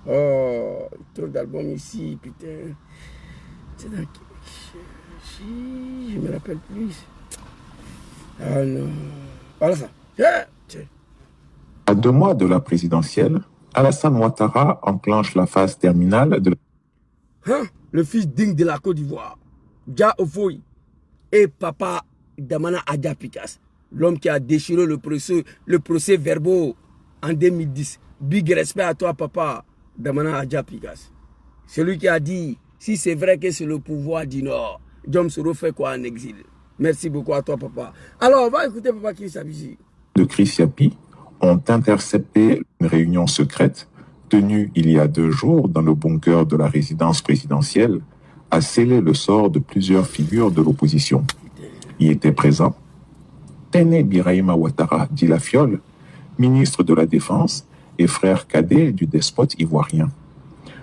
Oh, trop d'albums ici, putain. C'est dans je me rappelle plus. Ah non. Voilà ça. À 2 mois de la présidentielle, Alassane Ouattara enclenche la phase terminale de le fils digne de la Côte d'Ivoire, Dia Ofoy, et Papa Damana Adja Pikas, l'homme qui a déchiré le procès verbal en 2010. Big respect à toi, Papa Damana Adja Pikas. Celui qui a dit, si c'est vrai que c'est le pouvoir du Nord, Diom Soro fait quoi en exil? Merci beaucoup à toi, Papa. Alors, on va écouter Papa Chris Yapi. De Chris Yapi ont intercepté une réunion secrète tenue il y a 2 jours dans le bunker de la résidence présidentielle a scellé le sort de plusieurs figures de l'opposition. Y étaient présents Téné Birahima Ouattara dit la Fiole, ministre de la Défense et frère cadet du despote ivoirien.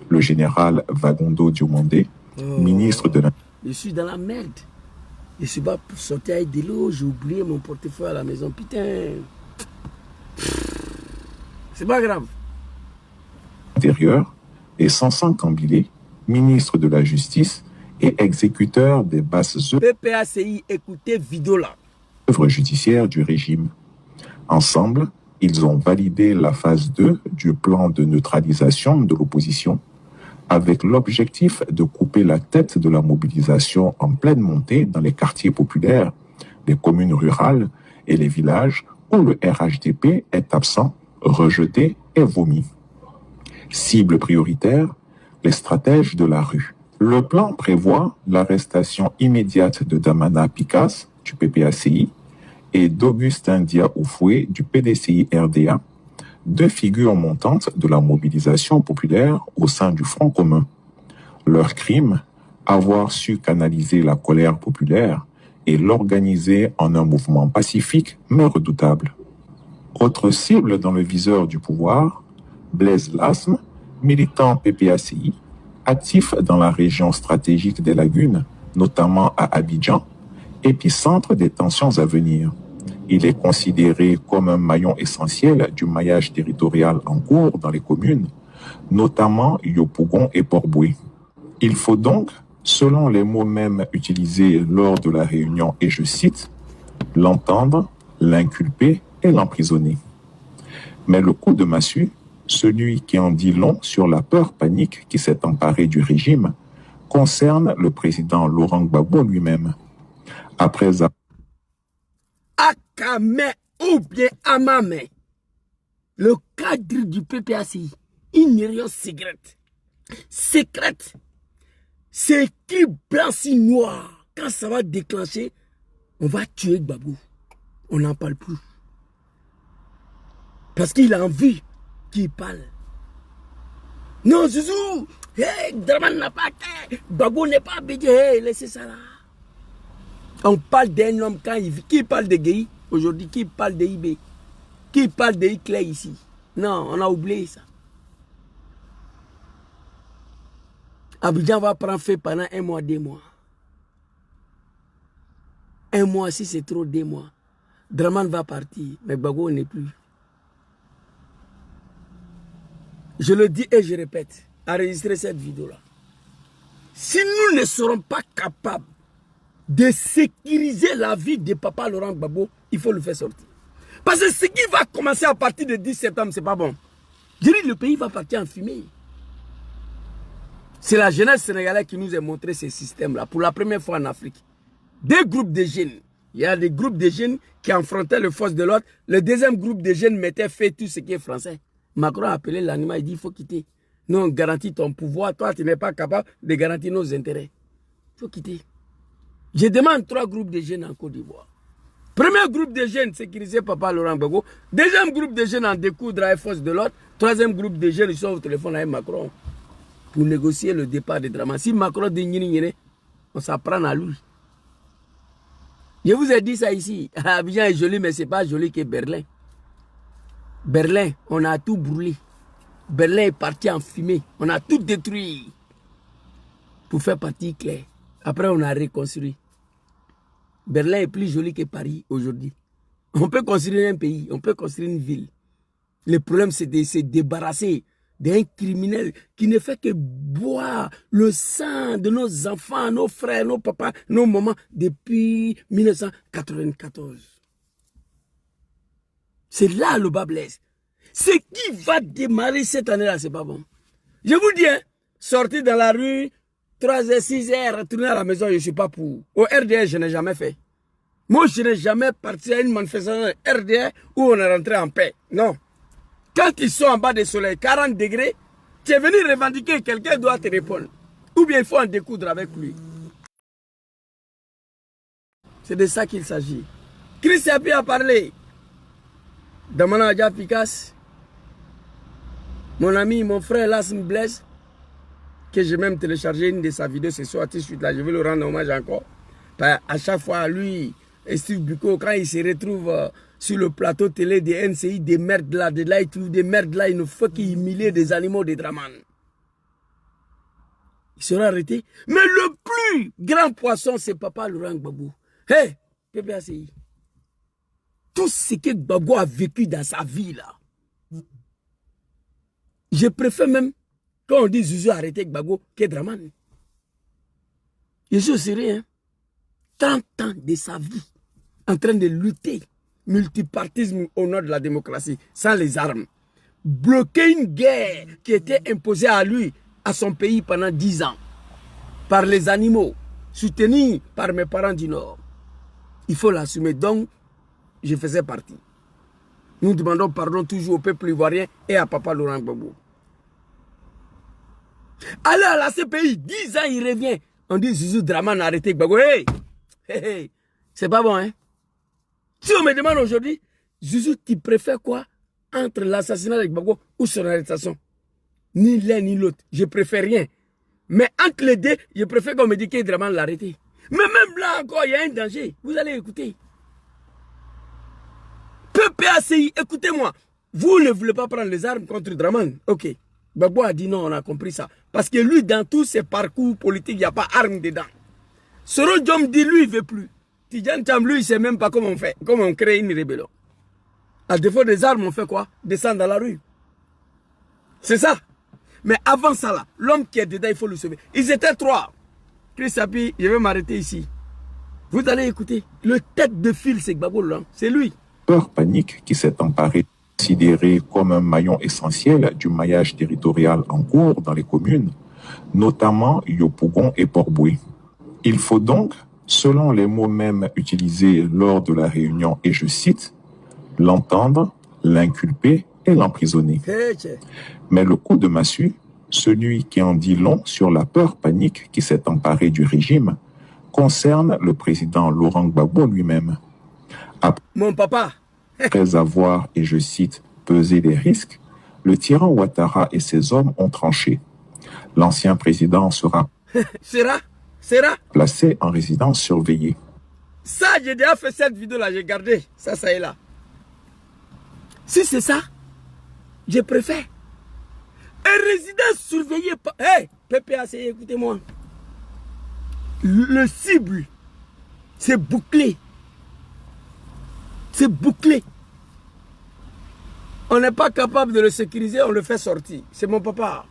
Le général Vagondo Diomandé, ministre de la... Je suis dans la merde. Je suis pas pour sortir avec de l'eau, j'ai oublié mon portefeuille à la maison. Putain. C'est pas grave. Intérieur et Sansan Kambilé, ministre de la Justice et exécuteur des basses PPACI, écoutez vidéo là. œuvres judiciaires du régime. Ensemble, ils ont validé la phase 2 du plan de neutralisation de l'opposition avec l'objectif de couper la tête de la mobilisation en pleine montée dans les quartiers populaires, les communes rurales et les villages où le RHDP est absent, rejeté et vomi. Cible prioritaire, les stratèges de la rue. Le plan prévoit l'arrestation immédiate de Damana Pikas, du PPACI, et d'Augustin Dia Oufoué, du PDCI-RDA, deux figures montantes de la mobilisation populaire au sein du Front commun. Leur crime, avoir su canaliser la colère populaire et l'organiser en un mouvement pacifique mais redoutable. Autre cible dans le viseur du pouvoir, Blaise Lasme, militant PPACI, actif dans la région stratégique des Lagunes, notamment à Abidjan, épicentre des tensions à venir. Il est considéré comme un maillon essentiel du maillage territorial en cours dans les communes, notamment Yopougon et Port-Boué. Il faut donc, selon les mots mêmes utilisés lors de la réunion, et je cite, l'entendre, l'inculper et l'emprisonner. Mais le coup de massue, celui qui en dit long sur la peur panique qui s'est emparée du régime, concerne le président Laurent Gbagbo lui-même. Après Akame ou bien Amame, le cadre du PPACI, une réunion secrète, c'est qui blanc noir. Quand ça va déclencher, on va tuer Gbagbo. On n'en parle plus. Parce qu'il a envie qu'il parle. Non, Zouzou, hey, Draman n'a pas été, Gbagbo n'est pas obédié, hey, laissez ça là. On parle d'un homme quand il vit. Qui parle de Gueye aujourd'hui? Qui parle de IB? Qui parle de Hitler ici? Non, on a oublié ça. Abidjan va prendre feu pendant 1 mois, 2 mois. 1 mois, si c'est trop, 2 mois. Draman va partir, mais Gbagbo n'est plus. Je le dis et je répète, enregistrez cette vidéo-là. Si nous ne serons pas capables de sécuriser la vie de papa Laurent Gbagbo, il faut le faire sortir. Parce que ce qui va commencer à partir du 10 septembre, c'est pas bon. Je dis, le pays va partir en fumée. C'est la jeunesse sénégalaise qui nous a montré ce système-là, pour la première fois en Afrique. Des groupes de jeunes. Il y a des groupes de jeunes qui affrontaient les forces de l'ordre. Le deuxième groupe de jeunes mettait fait tout ce qui est français. Macron a appelé l'animal, il dit, il faut quitter. Nous, on garantit ton pouvoir. Toi, tu n'es pas capable de garantir nos intérêts. Il faut quitter. Je demande 3 groupes de jeunes en Côte d'Ivoire. Premier groupe de jeunes sécurisé papa Laurent Gbagbo. Deuxième groupe de jeunes en découdre à force de l'autre. Troisième groupe de jeunes, ils sont au téléphone avec Macron pour négocier le départ de Draman. Si Macron dit Nini, on s'apprend à lui. Je vous ai dit ça ici. Abidjan est joli, mais ce n'est pas joli que Berlin. Berlin, on a tout brûlé. Berlin est parti en fumée. On a tout détruit pour faire partie claire. Après, on a reconstruit. Berlin est plus joli que Paris aujourd'hui. On peut construire un pays, on peut construire une ville. Le problème, c'est de se débarrasser d'un criminel qui ne fait que boire le sang de nos enfants, nos frères, nos papas, nos mamans depuis 1994. C'est là le bas blesse. Ce qui va démarrer cette année-là, c'est pas bon. Je vous dis, hein, sortir dans la rue, 3h, 6h, retourner à la maison, je ne suis pas pour. Au RDR, je n'ai jamais fait. Moi, je n'ai jamais parti à une manifestation RDR où on est rentré en paix. Non. Quand ils sont en bas du soleil, 40 degrés, tu es venu revendiquer, quelqu'un doit te répondre. Ou bien il faut en découdre avec lui. C'est de ça qu'il s'agit. Chris Yapi a parlé. Damana Adja Picasse. Mon ami, mon frère Lasme Blaise, que j'ai même téléchargé une de sa vidéos ce soir, tout de suite là, je vais le rendre hommage encore. À chaque fois, lui et Steve Biko, quand il se retrouve sur le plateau télé des NCI, des merdes là, il trouve des merdes là, il ne faut qu'il humilie des animaux de Draman. Il sera arrêté. Mais le plus grand poisson, c'est papa Laurent Gbagbo. Hé, PPACI. Tout ce que Gbagbo a vécu dans sa vie là. Je préfère même, quand on dit Zouzou arrêter Gbagbo, que Draman. Je suis sérieux, hein. 30 ans de sa vie en train de lutter multipartisme au nom de la démocratie, sans les armes. Bloquer une guerre qui était imposée à lui, à son pays pendant 10 ans, par les animaux, soutenu par mes parents du Nord. Il faut l'assumer. Donc, je faisais partie. Nous demandons pardon toujours au peuple ivoirien et à papa Laurent Gbagbo. Allez à la CPI, 10 ans il revient. On dit Zouzou Draman a arrêté Gbagbo. Hey, hey, hey. C'est pas bon, hein? Si on me demande aujourd'hui, Zouzou, tu préfères quoi? entre l'assassinat de Gbagbo ou son arrestation. Ni l'un ni l'autre. Je préfère rien. Mais entre les deux, je préfère qu'on me dise que Dramane l'a arrêté. Mais même là encore, il y a un danger. Vous allez écouter. PPACI, écoutez-moi. Vous ne voulez pas prendre les armes contre Dramane. Ok. Gbagbo a dit non, on a compris ça. Parce que lui, dans tous ses parcours politiques, il n'y a pas d'armes dedans. Soro Diom dit, lui, il ne veut plus. Tidjane Thiam, lui, il ne sait même pas comment on fait, comment on crée une rébellion. À défaut des armes, on fait quoi? Descendre dans la rue. C'est ça. Mais avant ça, là, l'homme qui est dedans, il faut le sauver. Ils étaient 3. Chris Sapi, je vais m'arrêter ici. Vous allez écouter. Le tête de fil, c'est Gbagbo, là. C'est lui. Peur panique qui s'est emparée, considérée comme un maillon essentiel du maillage territorial en cours dans les communes, notamment Yopougon et Port-Boué. Il faut donc, selon les mots mêmes utilisés lors de la réunion, et je cite, l'entendre, l'inculper et l'emprisonner. Mais le coup de massue, celui qui en dit long sur la peur panique qui s'est emparée du régime, concerne le président Laurent Gbagbo lui-même. Mon papa. Après avoir, et je cite, pesé les risques, le tyran Ouattara et ses hommes ont tranché. L'ancien président sera placé en résidence surveillée. Ça, j'ai déjà fait cette vidéo-là, j'ai gardé. Ça est là. Si c'est ça, je préfère. Un résident surveillé par... Hey, PPAC, écoutez-moi. Le cible, c'est bouclé. C'est bouclé. On n'est pas capable de le sécuriser, on le fait sortir. C'est mon papa.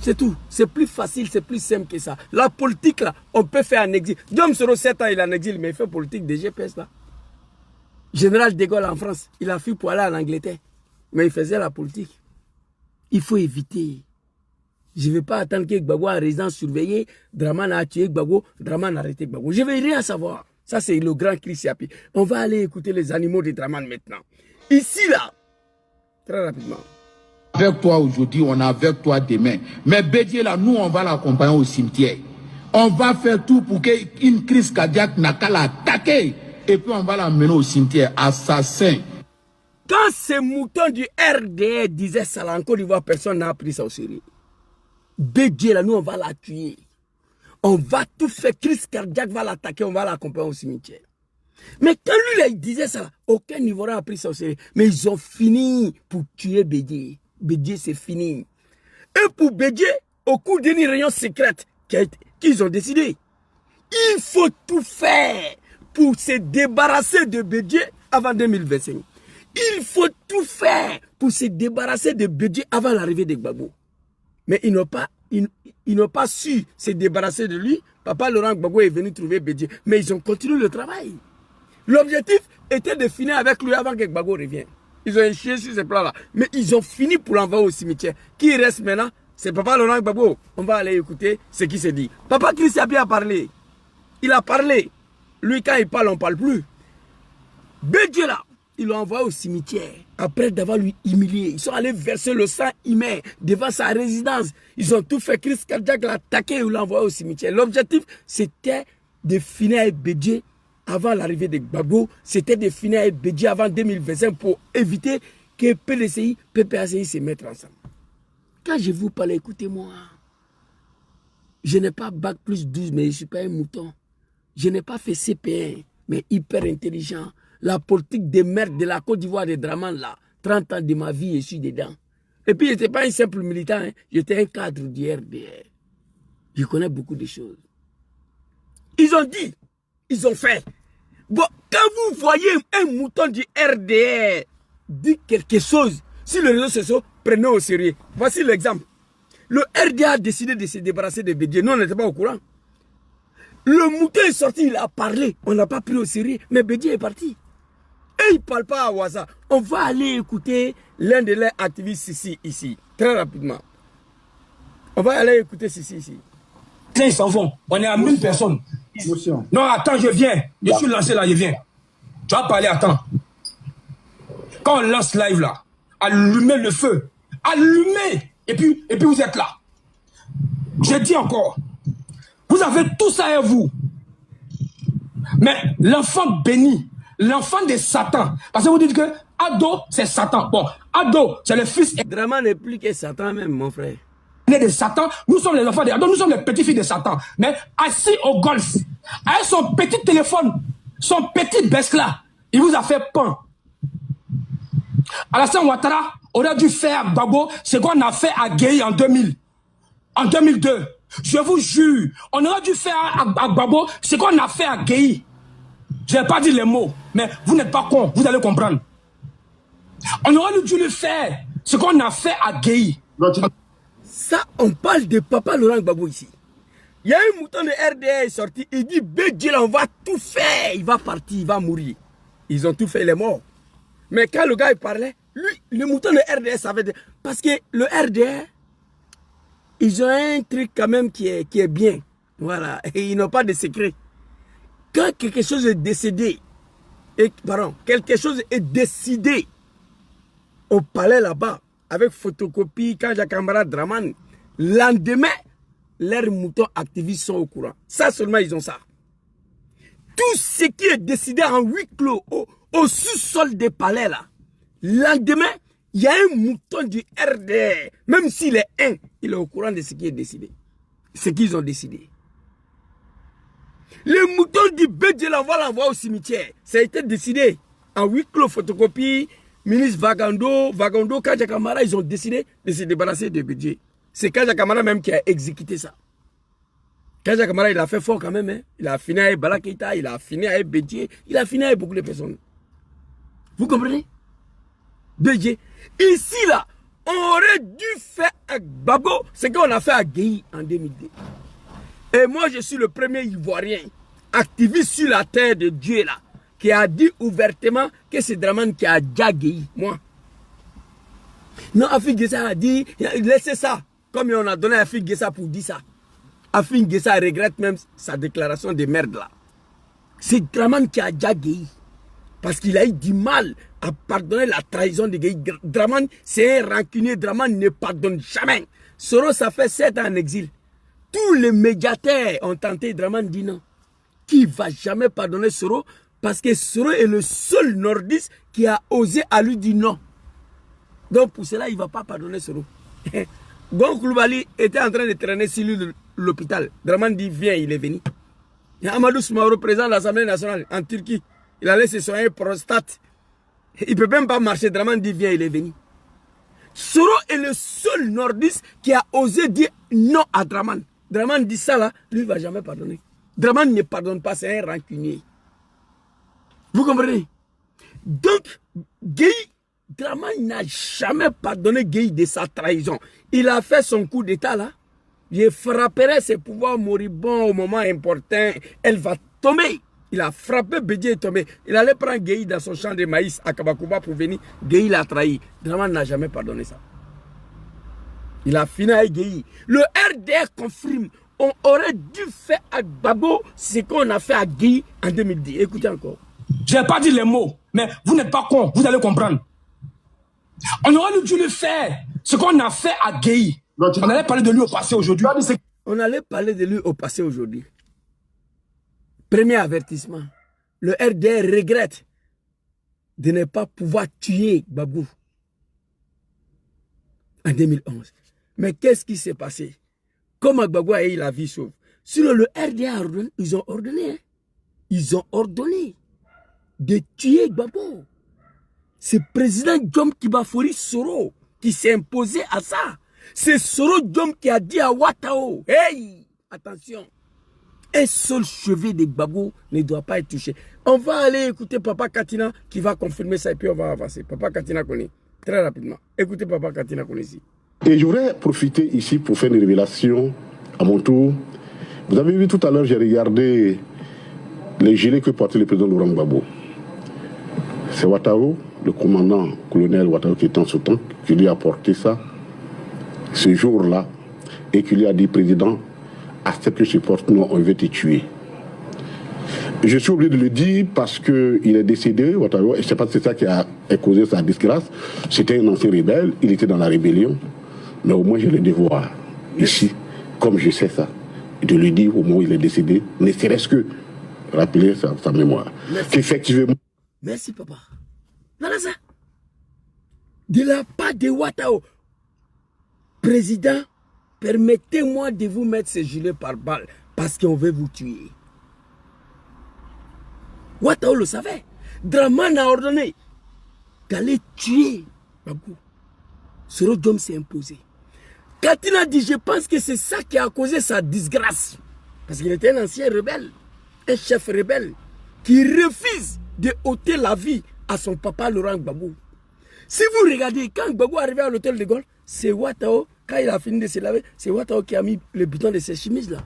C'est tout. C'est plus facile, c'est plus simple que ça. La politique, là, on peut faire en exil. Diom Soro, 7 ans, il est en exil, mais il fait politique des GPS, là. Général de Gaulle en France, il a fui pour aller en Angleterre. Mais il faisait la politique. Il faut éviter. Je ne vais pas attendre que Gbagbo en résidence surveillée, Dramane a tué Gbagbo, Dramane a arrêté Gbagbo. Je ne vais rien savoir. Ça, c'est le grand Chris Yapi. On va aller écouter les animaux de Dramane maintenant. Ici, là, très rapidement. Avec toi aujourd'hui, on est avec toi demain. Mais Bédié, là, nous, on va l'accompagner au cimetière. On va faire tout pour qu'une crise cardiaque n'a qu'à l'attaquer. Et puis, on va l'amener au cimetière. Assassin. Quand ces moutons du RDR disaient ça, là, en Côte d'Ivoire, personne n'a pris ça au sérieux. Bédié, là, nous, on va la tuer. On va tout faire. Crise cardiaque va l'attaquer, on va l'accompagner au cimetière. Mais quand lui, là, il disait ça, là, aucun Ivoirien n'a pris ça au sérieux. Mais ils ont fini pour tuer Bédié. Bédié, c'est fini. Et pour Bédié, au cours d'une réunion secrète qu'ils ont décidé, il faut tout faire pour se débarrasser de Bédié avant 2025. Il faut tout faire pour se débarrasser de Bédié avant l'arrivée de Gbagbo. Mais ils n'ont pas su se débarrasser de lui. Papa Laurent Gbagbo est venu trouver Bédié. Mais ils ont continué le travail. L'objectif était de finir avec lui avant que Gbagbo revienne. Ils ont échoué sur ce plan-là. Mais ils ont fini pour l'envoyer au cimetière. Qui reste maintenant? C'est Papa Laurent Gbagbo. On va aller écouter ce qui s'est dit. Papa Chris Yapi a parlé. Il a parlé. Lui, quand il parle, on ne parle plus. Bédié là, ils l'ont envoyé au cimetière. Après d'avoir lui humilié. Ils sont allés verser le sang humain devant sa résidence. Ils ont tout fait. Crise cardiaque l'a attaqué et l'ont envoyé au cimetière. L'objectif, c'était de finir avec Bédié avant l'arrivée de Gbagbo. C'était de finir avec Bédié avant 2025 pour éviter que PDCI, PPACI se mettent ensemble. Quand je vous parle, écoutez-moi. Je n'ai pas bac plus 12, mais je ne suis pas un mouton. Je n'ai pas fait CP1, mais hyper intelligent. La politique des merdes de la Côte d'Ivoire de Dramane, là, 30 ans de ma vie, je suis dedans. Et puis, je n'étais pas un simple militant, hein. J'étais un cadre du RDR. Je connais beaucoup de choses. Ils ont dit, ils ont fait. Bon, quand vous voyez un mouton du RDR dire quelque chose sur les réseaux sociaux, prenez au sérieux. Voici l'exemple. Le RDR a décidé de se débarrasser de Bédié. Nous, on n'était pas au courant. Le mouton est sorti, il a parlé. On n'a pas pris au sérieux, mais Bédié est parti. Et il ne parle pas à Ouaza. On va aller écouter l'un de leurs activistes ici, très rapidement. On va aller écouter ici. Ils s'en vont. On est à 1000 personnes. Non, attends, je viens. Je suis lancé là, je viens. Tu vas parler, attends. Quand on lance live là, allumez le feu. Allumez. Et puis vous êtes là. Je dis encore. Vous avez tout ça à vous. Mais l'enfant béni, l'enfant de Satan, parce que vous dites que Ado, c'est Satan. Bon, Ado, c'est le fils Draman n'est plus que Satan même, mon frère. de Satan. Nous sommes les enfants de Ado, nous sommes les petits-filles de Satan. Mais assis au golf, avec son petit téléphone, son petit besque là, il vous a fait peur. Alassane Ouattara aurait dû faire, Gbagbo, ce qu'on a fait à Gueye en 2000. En 2002. Je vous jure, on aurait dû faire à Gbagbo ce qu'on a fait à Gueye. Je n'ai pas dit les mots, mais vous n'êtes pas con, vous allez comprendre. On aurait dû le faire, ce qu'on a fait à Gueye. Ça, on parle de Papa Laurent Gbagbo ici. Il y a un mouton de RDA sorti, il dit, Bédié, on va tout faire, il va partir, il va mourir. Ils ont tout fait, il est mort. Mais quand le gars il parlait, lui, le mouton de RDA savait... Parce que le RDA, ils ont un truc quand même qui est bien. Voilà, et ils n'ont pas de secret. Quand quelque chose est décédé, quelque chose est décidé au palais là-bas, avec photocopie, quand j'ai camarade Draman, lendemain, leurs moutons activistes sont au courant. Ça seulement, ils ont ça. Tout ce qui est décidé en huis clos, au sous-sol des palais là, lendemain, il y a un mouton du RDR, même s'il est un, il est au courant de ce qui est décidé, ce qu'ils ont décidé. Le mouton du Bédié, on va l'envoyer au cimetière. Ça a été décidé en huis clos, photocopie, ministre Vagando, Kaja Kamara, ils ont décidé de se débarrasser de Bédié. C'est Kaja Kamara même qui a exécuté ça. Kaja Kamara, il a fait fort quand même. Hein. Il a fini avec Bala Keïta, il a fini avec Bédié, il a fini avec beaucoup de personnes. Vous comprenez? Bédié. Ici, là, on aurait dû faire avec Babo ce qu'on a fait à Gueye en 2002. Et moi, je suis le premier Ivoirien activiste sur la terre de Dieu, là, qui a dit ouvertement que c'est Draman qui a déjà Gueye. Moi. Non, Afik Gessa a dit, laissez ça. Comme on a donné à Afik Gessa pour dire ça. Afik Gessa regrette même sa déclaration de merde, là. C'est Draman qui a déjà Gueye. Parce qu'il a eu du mal à pardonner la trahison de Gueye. Draman, c'est un rancunier. Draman ne pardonne jamais. Soro, ça fait 7 ans en exil. Tous les médiateurs ont tenté, Draman dit non. Qui ne va jamais pardonner Soro? Parce que Soro est le seul nordiste qui a osé à lui dire non. Donc pour cela, il ne va pas pardonner Soro. Gon Koulibaly était en train de traîner sur l'hôpital. Draman dit viens, il est venu. Amadou Soumaoro, président de l'Assemblée nationale en Turquie, il allait se soigner prostate. Il ne peut même pas marcher. Draman dit viens, il est venu. Soro est le seul nordiste qui a osé dire non à Draman. Draman dit ça là, lui ne va jamais pardonner. Draman ne pardonne pas, c'est un rancunier. Vous comprenez? Donc, Gueye, Draman n'a jamais pardonné Gueye de sa trahison. Il a fait son coup d'état là. Il frapperait ses pouvoirs moribonds au moment important. Elle va tomber. Il a frappé, Bédié est tombé. Il allait prendre Gueye dans son champ de maïs à Kabakouba pour venir. Gueye l'a trahi. Draman n'a jamais pardonné ça. Il a fini avec Gueye. Le RDR confirme. On aurait dû faire à Babo ce qu'on a fait à Gueye en 2010. Écoutez encore. Je n'ai pas dit les mots, mais vous n'êtes pas con, vous allez comprendre. On aurait dû le faire, ce qu'on a fait à Gueye. On allait parler de lui au passé aujourd'hui. On allait parler de lui au passé aujourd'hui. Premier avertissement. Le RDR regrette de ne pas pouvoir tuer Babou en 2011. Mais qu'est-ce qui s'est passé? Comment Gbagbo a eu la vie sauve? Sinon, le RDA a ordonné, ils ont ordonné. Hein? Ils ont ordonné de tuer Gbagbo. C'est président Djom Kibafori Soro qui s'est imposé à ça. C'est Soro Djom qui a dit à Ouattao, hey, attention, un seul cheveu de Gbagbo ne doit pas être touché. On va aller écouter Papa Katina qui va confirmer ça et puis on va avancer. Papa Katina connaît très rapidement. Écoutez Papa Katina connaît ici. Et je voudrais profiter ici pour faire une révélation à mon tour. Vous avez vu tout à l'heure, j'ai regardé les gilets que portait le président Laurent Gbagbo. C'est Ouattao, le commandant colonel Ouattao qui était en ce temps, qui lui a porté ça ce jour-là et qui lui a dit, président, accepte que je porte, non, on veut te tuer. Je suis obligé de le dire parce qu'il est décédé, Ouattao, et je ne sais pas si c'est ça qui a causé sa disgrâce. C'était un ancien rebelle, il était dans la rébellion. Mais au moins, je le devoir ici, comme je sais ça, de lui dire au moment où il est décédé, ne serait-ce que rappeler sa mémoire. Merci. Effectivement. Merci, papa. Voilà ça. de la part de Ouattara. Président, permettez-moi de vous mettre ce gilet par balle parce qu'on veut vous tuer. Ouattara le savait. Dramane a ordonné d'aller tuer Gbagbo. Soro Diom s'est imposé. Katina dit, je pense que c'est ça qui a causé sa disgrâce. Parce qu'il était un ancien rebelle, un chef rebelle, qui refuse de ôter la vie à son papa Laurent Gbagbo. Si vous regardez, quand Gbagbo est arrivé à l'hôtel de Gaulle, c'est Ouattara, quand il a fini de se laver, c'est Ouattara qui a mis le bouton de ses chemises là.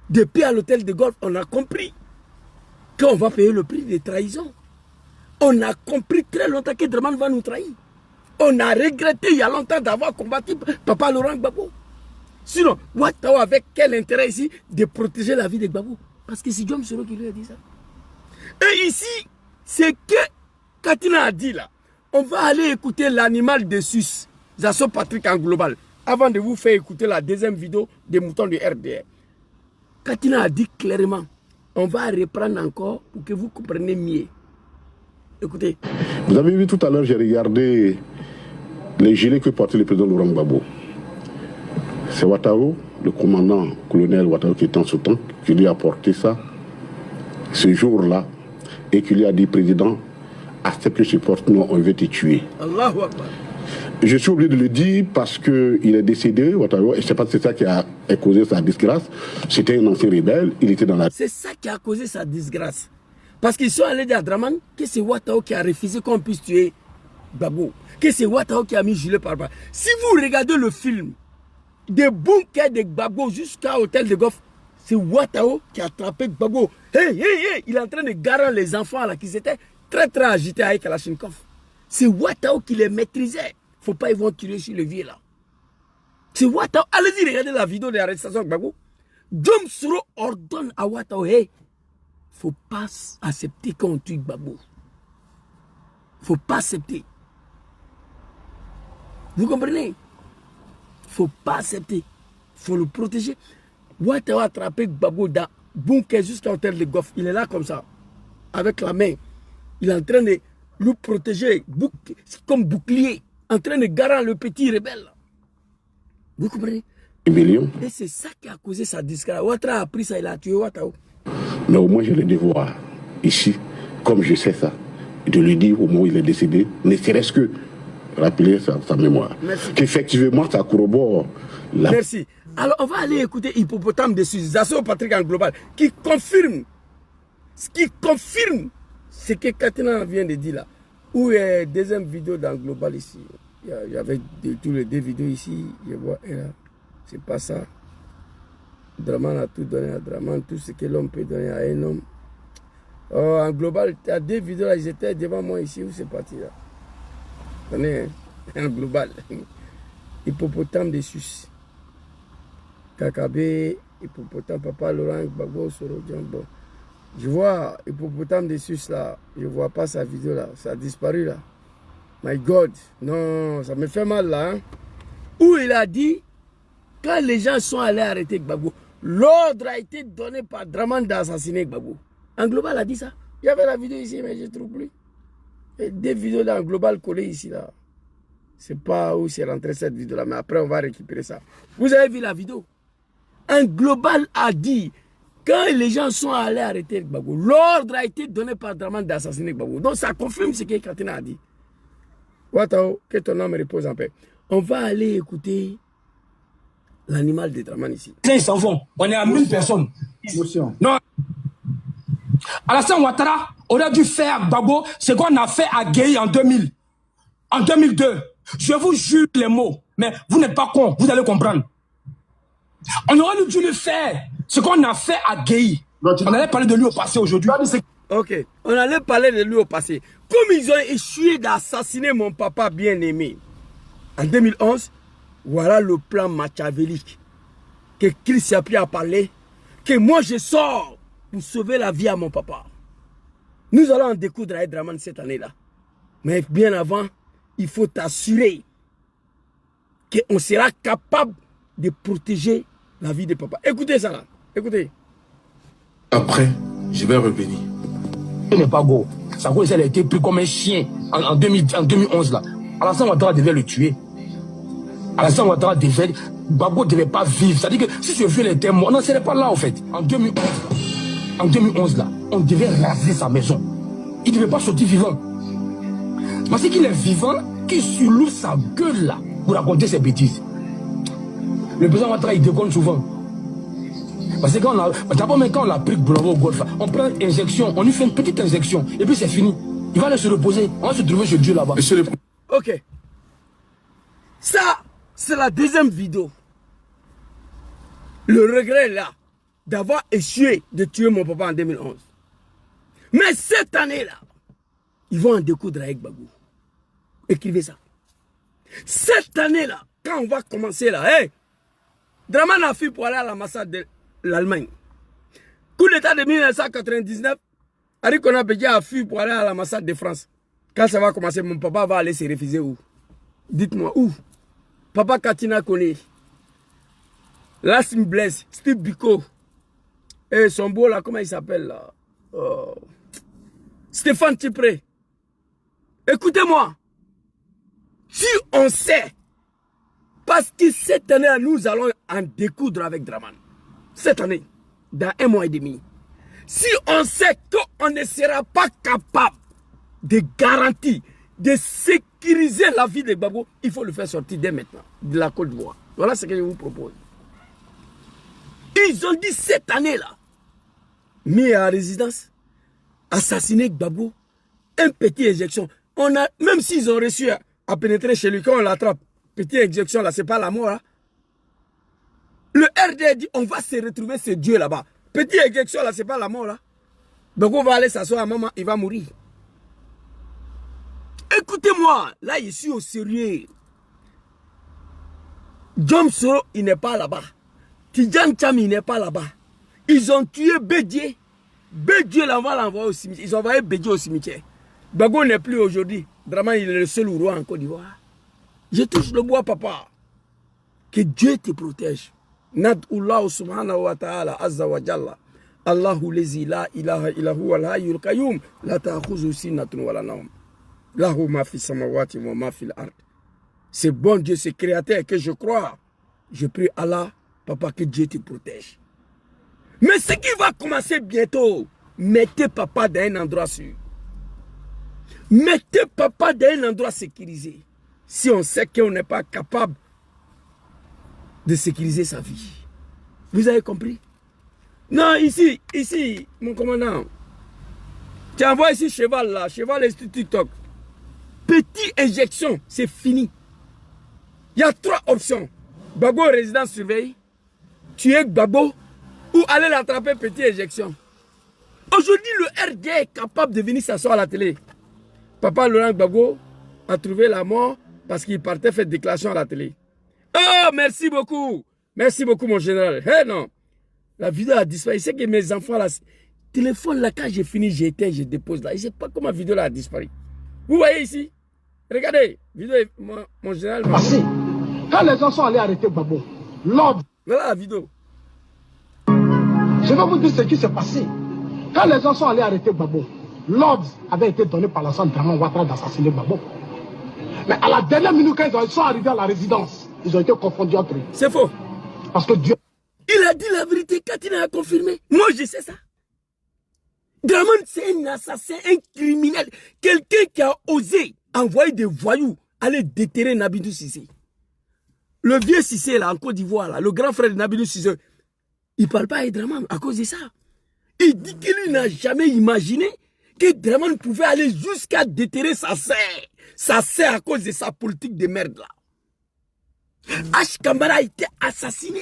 Depuis à l'hôtel de Gaulle, on a compris qu'on va payer le prix des trahisons. On a compris très longtemps que Dramane va nous trahir. On a regretté il y a longtemps d'avoir combattu papa Laurent Gbagbo. Sinon, Ouattara avec quel intérêt ici de protéger la vie de Gbagbo? Parce que c'est Diom Soro qui lui a dit ça. Et ici, c'est que Katina a dit là. On va aller écouter l'animal de Sus, Zasso Patrick en global, avant de vous faire écouter la deuxième vidéo des moutons de RDR. Katina a dit clairement, on va reprendre encore pour que vous compreniez mieux. Écoutez. Vous avez vu tout à l'heure, j'ai regardé les gilets que portait le président Laurent Gbagbo. C'est Ouattara, le commandant colonel Ouattara qui était en ce temps, qui lui a porté ça ce jour-là et qui lui a dit, président, accepte que je porte, non, on veut te tuer. Allahu Akbar. Je suis obligé de le dire parce qu'il est décédé, Ouattara, et je ne sais pas si c'est ça qui a causé sa disgrâce. C'était un ancien rebelle, il était dans la... C'est ça qui a causé sa disgrâce. Parce qu'ils sont allés dire à Dramane que c'est Ouattara qui a refusé qu'on puisse tuer Gbagbo. Que c'est Ouattara qui a mis gilet par balle. Si vous regardez le film, des bunkers de Gbagbo jusqu'à l'hôtel de Goff, c'est Ouattara qui a attrapé Gbagbo. Hey, il est en train de garer les enfants là qui étaient très agités avec Kalachnikov. C'est Ouattara qui les maîtrisait. Faut pas ils vont tirer sur le vieux là. C'est Ouattara. Allez-y, regardez la vidéo de l'arrestation de Gbagbo. Diom Soro ordonne à Ouattara, hey, faut pas accepter qu'on tue Gbagbo. Faut pas accepter. Vous comprenez? Faut pas accepter. Faut le protéger. Ouattara a attrapé Gbagbo dans bunker jusqu'à l'hôtel de Goff. Il est là comme ça, avec la main. Il est en train de le protéger, comme bouclier, en train de garer le petit rebelle. Vous comprenez? Et c'est ça qui a causé sa disgrâce. Ouattara a pris ça, il a tué Ouattara. Mais au moins, je le devoir ici, comme je sais ça, de lui dire au moment où il est décédé, ne serait-ce que rappeler sa mémoire. Qu'effectivement, ça corrobore la... Merci. Alors, on va aller écouter Hippopotame de Zasso Patrick en global, qui confirme ce que Katina vient de dire là. Où est la deuxième vidéo dans global ici. Il y avait tous les deux vidéos ici. Je vois, c'est pas ça. Dramane a tout donné à Dramane, tout ce que l'homme peut donner à un homme. Oh, en global, il y a deux vidéos là, ils étaient devant moi ici, où c'est parti là. Tenez, en global. Hippopotame de Sus. Kakabé, Hippopotame, papa Laurent Gbagbo, Soro Diom. Bon. Je vois Hippopotame de Sus là, je ne vois pas sa vidéo là, ça a disparu là. My God, non, ça me fait mal là. Hein? Où il a dit, quand les gens sont allés arrêter Gbagbo, l'ordre a été donné par Dramane d'assassiner Gbagbo. En global, il a dit ça. Il y avait la vidéo ici, mais je ne trouve plus. Et des vidéos dans global collées ici là. C'est pas où c'est rentré cette vidéo là, mais après on va récupérer ça. Vous avez vu la vidéo? Un global a dit, quand les gens sont allés arrêter Gbagbo, l'ordre a été donné par Dramane d'assassiner Gbagbo. Donc ça confirme ce que Katina a dit. Ouattara, que ton âme repose en paix. On va aller écouter l'animal de Dramane ici. Ils s'en vont. On est à 1000 personnes. Non. Alassane Ouattara aurait dû faire Gbagbo ce qu'on a fait à Gueye en 2000. En 2002. Je vous jure les mots. Mais vous n'êtes pas con. Vous allez comprendre. On aurait dû le faire. Ce qu'on a fait à Gueye. On allait parler de lui au passé aujourd'hui. Ok. On allait parler de lui au passé. Comme ils ont échoué d'assassiner mon papa bien-aimé en 2011, voilà le plan machiavélique que Chris a pris à parler, que moi je sors pour sauver la vie à mon papa. Nous allons en découdre avec Dramane cette année-là. Mais bien avant, il faut t'assurer qu'on sera capable de protéger la vie de papa. Écoutez ça là. Écoutez. Après, je vais revenir. Ce n'est pas go. Sango, elle a été pris comme un chien en 2011 là. Alassane Ouattara devait le tuer. Alassane Ouattara devait... Gbagbo ne devait pas vivre. C'est-à-dire que si ce vieux était mort, on n'en serait pas là en fait. En 2011 là, on devait raser sa maison. Il ne devait pas sortir vivant. Parce qu'il est vivant, qu'il surloue sa gueule là pour raconter ses bêtises. Le président Ouattara, il déconne souvent. Parce que d'abord, quand on a pris Boulavo au golf, on prend une injection, on lui fait une petite injection, et puis c'est fini. Il va aller se reposer. On va se trouver chez Dieu là-bas. Ok. Ça, c'est la deuxième vidéo. Le regret là, d'avoir échoué de tuer mon papa en 2011. Mais cette année-là, ils vont en découdre avec Gbagbo. Écrivez ça. Cette année-là, quand on va commencer là, hey, Dramane a fui pour aller à l'ambassade de l'Allemagne. Coup d'état de 1999, Ari Konapédi a fui pour aller à l'ambassade de France. Quand ça va commencer, mon papa va aller se refuser où? Dites-moi où? Papa Katina Kone, Lassim Blaise, Steve Biko, et son beau là, comment il s'appelle là? Stéphane Tipré. Écoutez-moi, si on sait, parce que cette année, nous allons en découdre avec Dramane. Cette année, dans 1 mois et demi. Si on sait qu'on ne sera pas capable de garantir, de sécuriser la vie de Gbagbo, il faut le faire sortir dès maintenant, de la Côte d'Ivoire. Voilà ce que je vous propose. Ils ont dit cette année-là, mis à résidence, assassiner Gbagbo, une petite injection. On a, même s'ils ont réussi à pénétrer chez lui, quand on l'attrape, petite injection là, c'est pas la mort. Hein? Le RD dit, on va se retrouver ce Dieu là-bas. Petite injection là, c'est pas la mort là. Donc on va aller s'asseoir à maman, il va mourir. Écoutez-moi, là je suis au sérieux. Djom Soro, il n'est pas là-bas. Tidjane Tcham, il n'est pas là-bas. Ils ont tué Bédié. Bédié, là, on va l'envoyer au cimetière. Ils ont envoyé Bédié au cimetière. Gbagbo n'est plus aujourd'hui. Dramane, il est le seul roi en Côte d'Ivoire. Je touche le bois, papa. Que Dieu te protège. Nad'ullahu subhanahu wa ta'ala azza wa jalla. Allahu lezi la ilaha illahu wal hayyul qayyum la ta'khuzu sinatun wa la nawm. Lahu ma fi samawati wa ma fil ard. C'est bon Dieu, c'est créateur que je crois. Je prie Allah, papa, que Dieu te protège. Mais ce qui va commencer bientôt, mettez papa dans un endroit sûr. Mettez papa dans un endroit sécurisé. Si on sait qu'on n'est pas capable de sécuriser sa vie. Vous avez compris? Non, ici, mon commandant. Tu envoies ici Cheval là, Cheval Institut TikTok. Petite injection, c'est fini. Il y a 3 options. Gbagbo résidence surveillée, tuer Gbagbo ou aller l'attraper petite injection. Aujourd'hui, le RD est capable de venir s'asseoir à la télé. Papa Laurent Gbagbo a trouvé la mort parce qu'il partait faire déclaration à la télé. Oh, merci beaucoup. Merci beaucoup, mon général. Hey, non. La vidéo a disparu. C'est que mes enfants, là, téléphone, là, quand j'ai fini, j'éteins, je dépose là. Je ne sais pas comment la vidéo là a disparu. Vous voyez ici? Regardez, vidéo, mon général. Passé. Quand les gens sont allés arrêter Gbagbo, l'ordre. Voilà la vidéo. Je vais vous dire ce qui s'est passé. Quand les gens sont allés arrêter Gbagbo, l'ordre avait été donné par l'Assane Ouattara d'assassiner Gbagbo. Mais à la dernière minute, quand ils sont arrivés à la résidence, ils ont été confondus entre eux. C'est faux. Parce que Dieu... Il a dit la vérité, Katina a confirmé. Moi, je sais ça. Dramane, c'est un assassin, un criminel. Quelqu'un qui a osé envoyer des voyous aller déterrer Nabidou Cissé. Le vieux Cissé, là, en Côte d'Ivoire, là, le grand frère de Nabidou Cissé, il ne parle pas à Dramane à cause de ça. Il dit que lui n'a jamais imaginé que Dramane pouvait aller jusqu'à déterrer sa sœur. Sa sœur à cause de sa politique de merde, là. H. Kambara a été assassiné.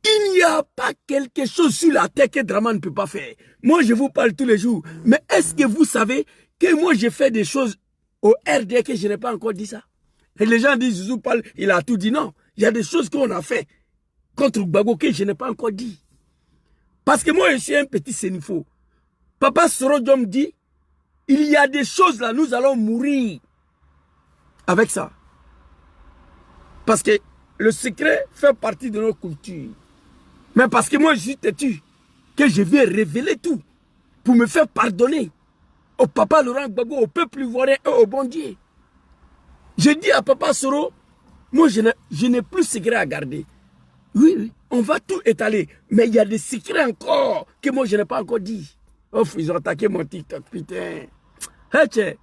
Il n'y a pas quelque chose sur la terre que Dramane ne peut pas faire. Moi, je vous parle tous les jours. Mais est-ce que vous savez que moi, j'ai fait des choses au RD que je n'ai pas encore dit ça? Et les gens disent, Zouzou parle, il a tout dit. Non, il y a des choses qu'on a fait contre Gbagbo que je n'ai pas encore dit. Parce que moi, je suis un petit sénifo. Papa Sorodjom dit, il y a des choses là, nous allons mourir avec ça. Parce que le secret fait partie de nos cultures. Mais parce que moi, je suis têtu, que je vais révéler tout pour me faire pardonner au papa Laurent Gbagbo, au peuple ivoirien et au bon Dieu. Je dis à Papa Soro, moi je n'ai plus de secret à garder. Oui, oui, on va tout étaler. Mais il y a des secrets encore que moi je n'ai pas encore dit. Ouf, ils ont attaqué mon TikTok, putain. Hey,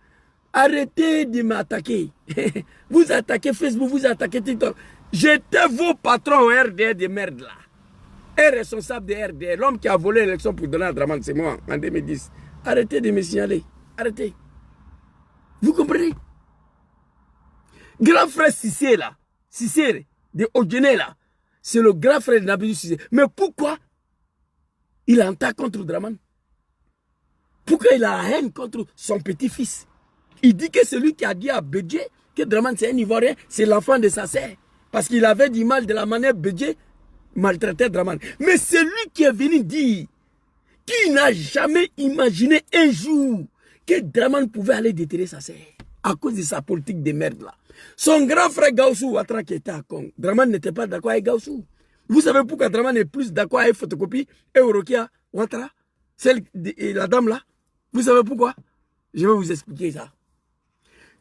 arrêtez de m'attaquer. Vous attaquez Facebook, vous attaquez TikTok. J'étais vos patrons au RDR de merde là. Un responsable de RDR, l'homme qui a volé l'élection pour donner à Draman, c'est moi en 2010. Arrêtez de me signaler. Arrêtez. Vous comprenez? Grand frère Cissé là, Cissé de Odjené là, c'est le grand frère de Nabidou Cissé. Mais pourquoi il entend contre Draman? Pourquoi il a la haine contre son petit-fils? Il dit que c'est lui qui a dit à Bédié que Draman c'est un Ivoirien, c'est l'enfant de sa sœur. Parce qu'il avait du mal de la manière Bédié maltraitait Draman. Mais c'est lui qui est venu dire qu'il n'a jamais imaginé un jour que Draman pouvait aller déterrer sa sœur à cause de sa politique de merde là. Son grand frère Gaussou Ouattara qui était à Congo, Draman n'était pas d'accord avec Gaussou. Vous savez pourquoi Draman est plus d'accord avec Photocopie et Orokia Ouattara, la dame là? Vous savez pourquoi? Je vais vous expliquer ça.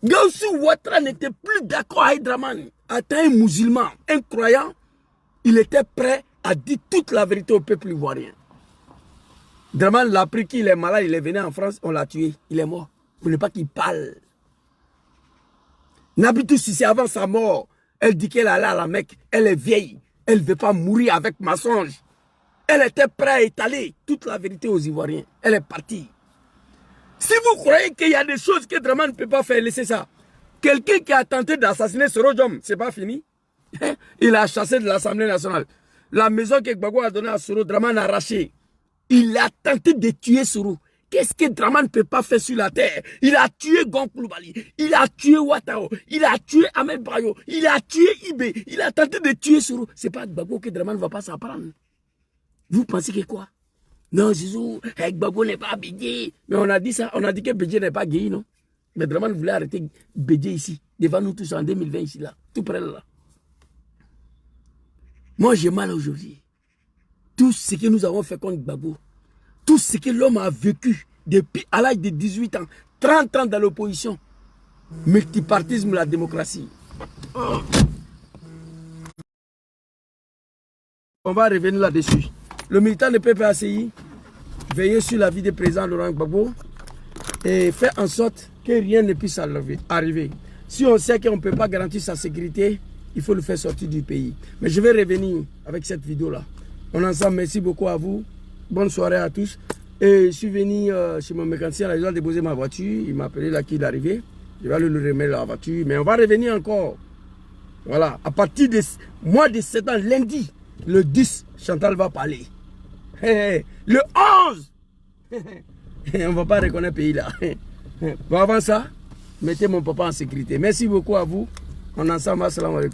Gaussou Ouattara n'était plus d'accord avec Draman. Étant un musulman, un croyant, il était prêt à dire toute la vérité au peuple ivoirien. Draman l'a pris qu'il est malade, il est venu en France, on l'a tué, il est mort. Vous ne voulez pas qu'il parle. Nabidou Cissé, avant sa mort, elle dit qu'elle allait à la Mecque, elle est vieille, elle ne veut pas mourir avec mensonge. Elle était prête à étaler toute la vérité aux Ivoiriens. Elle est partie. Si vous croyez qu'il y a des choses que Draman ne peut pas faire, laissez ça. Quelqu'un qui a tenté d'assassiner Soro Diom, c'est pas fini. Il a chassé de l'Assemblée nationale. La maison que Gbagbo a donnée à Soro, Draman a arraché. Il a tenté de tuer Soro. Qu'est-ce que Draman ne peut pas faire sur la terre? Il a tué Gon Koulibaly, il a tué Ouattara, il a tué Ahmed Bayo, il a tué Ibé, il a tenté de tuer Soro. C'est pas Gbagbo que Draman ne va pas s'en prendre. Vous pensez que quoi? Non, Zizou, Gbagbo n'est pas Bédié. Mais on a dit ça, on a dit que Bédié n'est pas gay, non? Mais Draman voulait arrêter Bédié ici, devant nous tous en 2020 ici, là, tout près là. Moi, j'ai mal aujourd'hui. Tout ce que nous avons fait contre Gbagbo, tout ce que l'homme a vécu depuis à l'âge de 18 ans, 30 ans dans l'opposition, multipartisme, la démocratie. Oh. On va revenir là-dessus. Le militant de PPACI, veillez sur la vie du président Laurent Gbagbo et fait en sorte que rien ne puisse arriver. Si on sait qu'on ne peut pas garantir sa sécurité, il faut le faire sortir du pays. Mais je vais revenir avec cette vidéo-là. On est ensemble, merci beaucoup à vous. Bonne soirée à tous. Et je suis venu chez mon mécanicien, il a déposé ma voiture. Il m'a appelé là qu'il est arrivé. Je vais lui remettre la voiture. Mais on va revenir encore. Voilà. À partir de mois de septembre, lundi, le 10, Chantal va parler. Le 11, on ne va pas reconnaître le pays là. Bon, avant ça, mettez mon papa en sécurité. Merci beaucoup à vous. On est ensemble. Assalamu alaikum.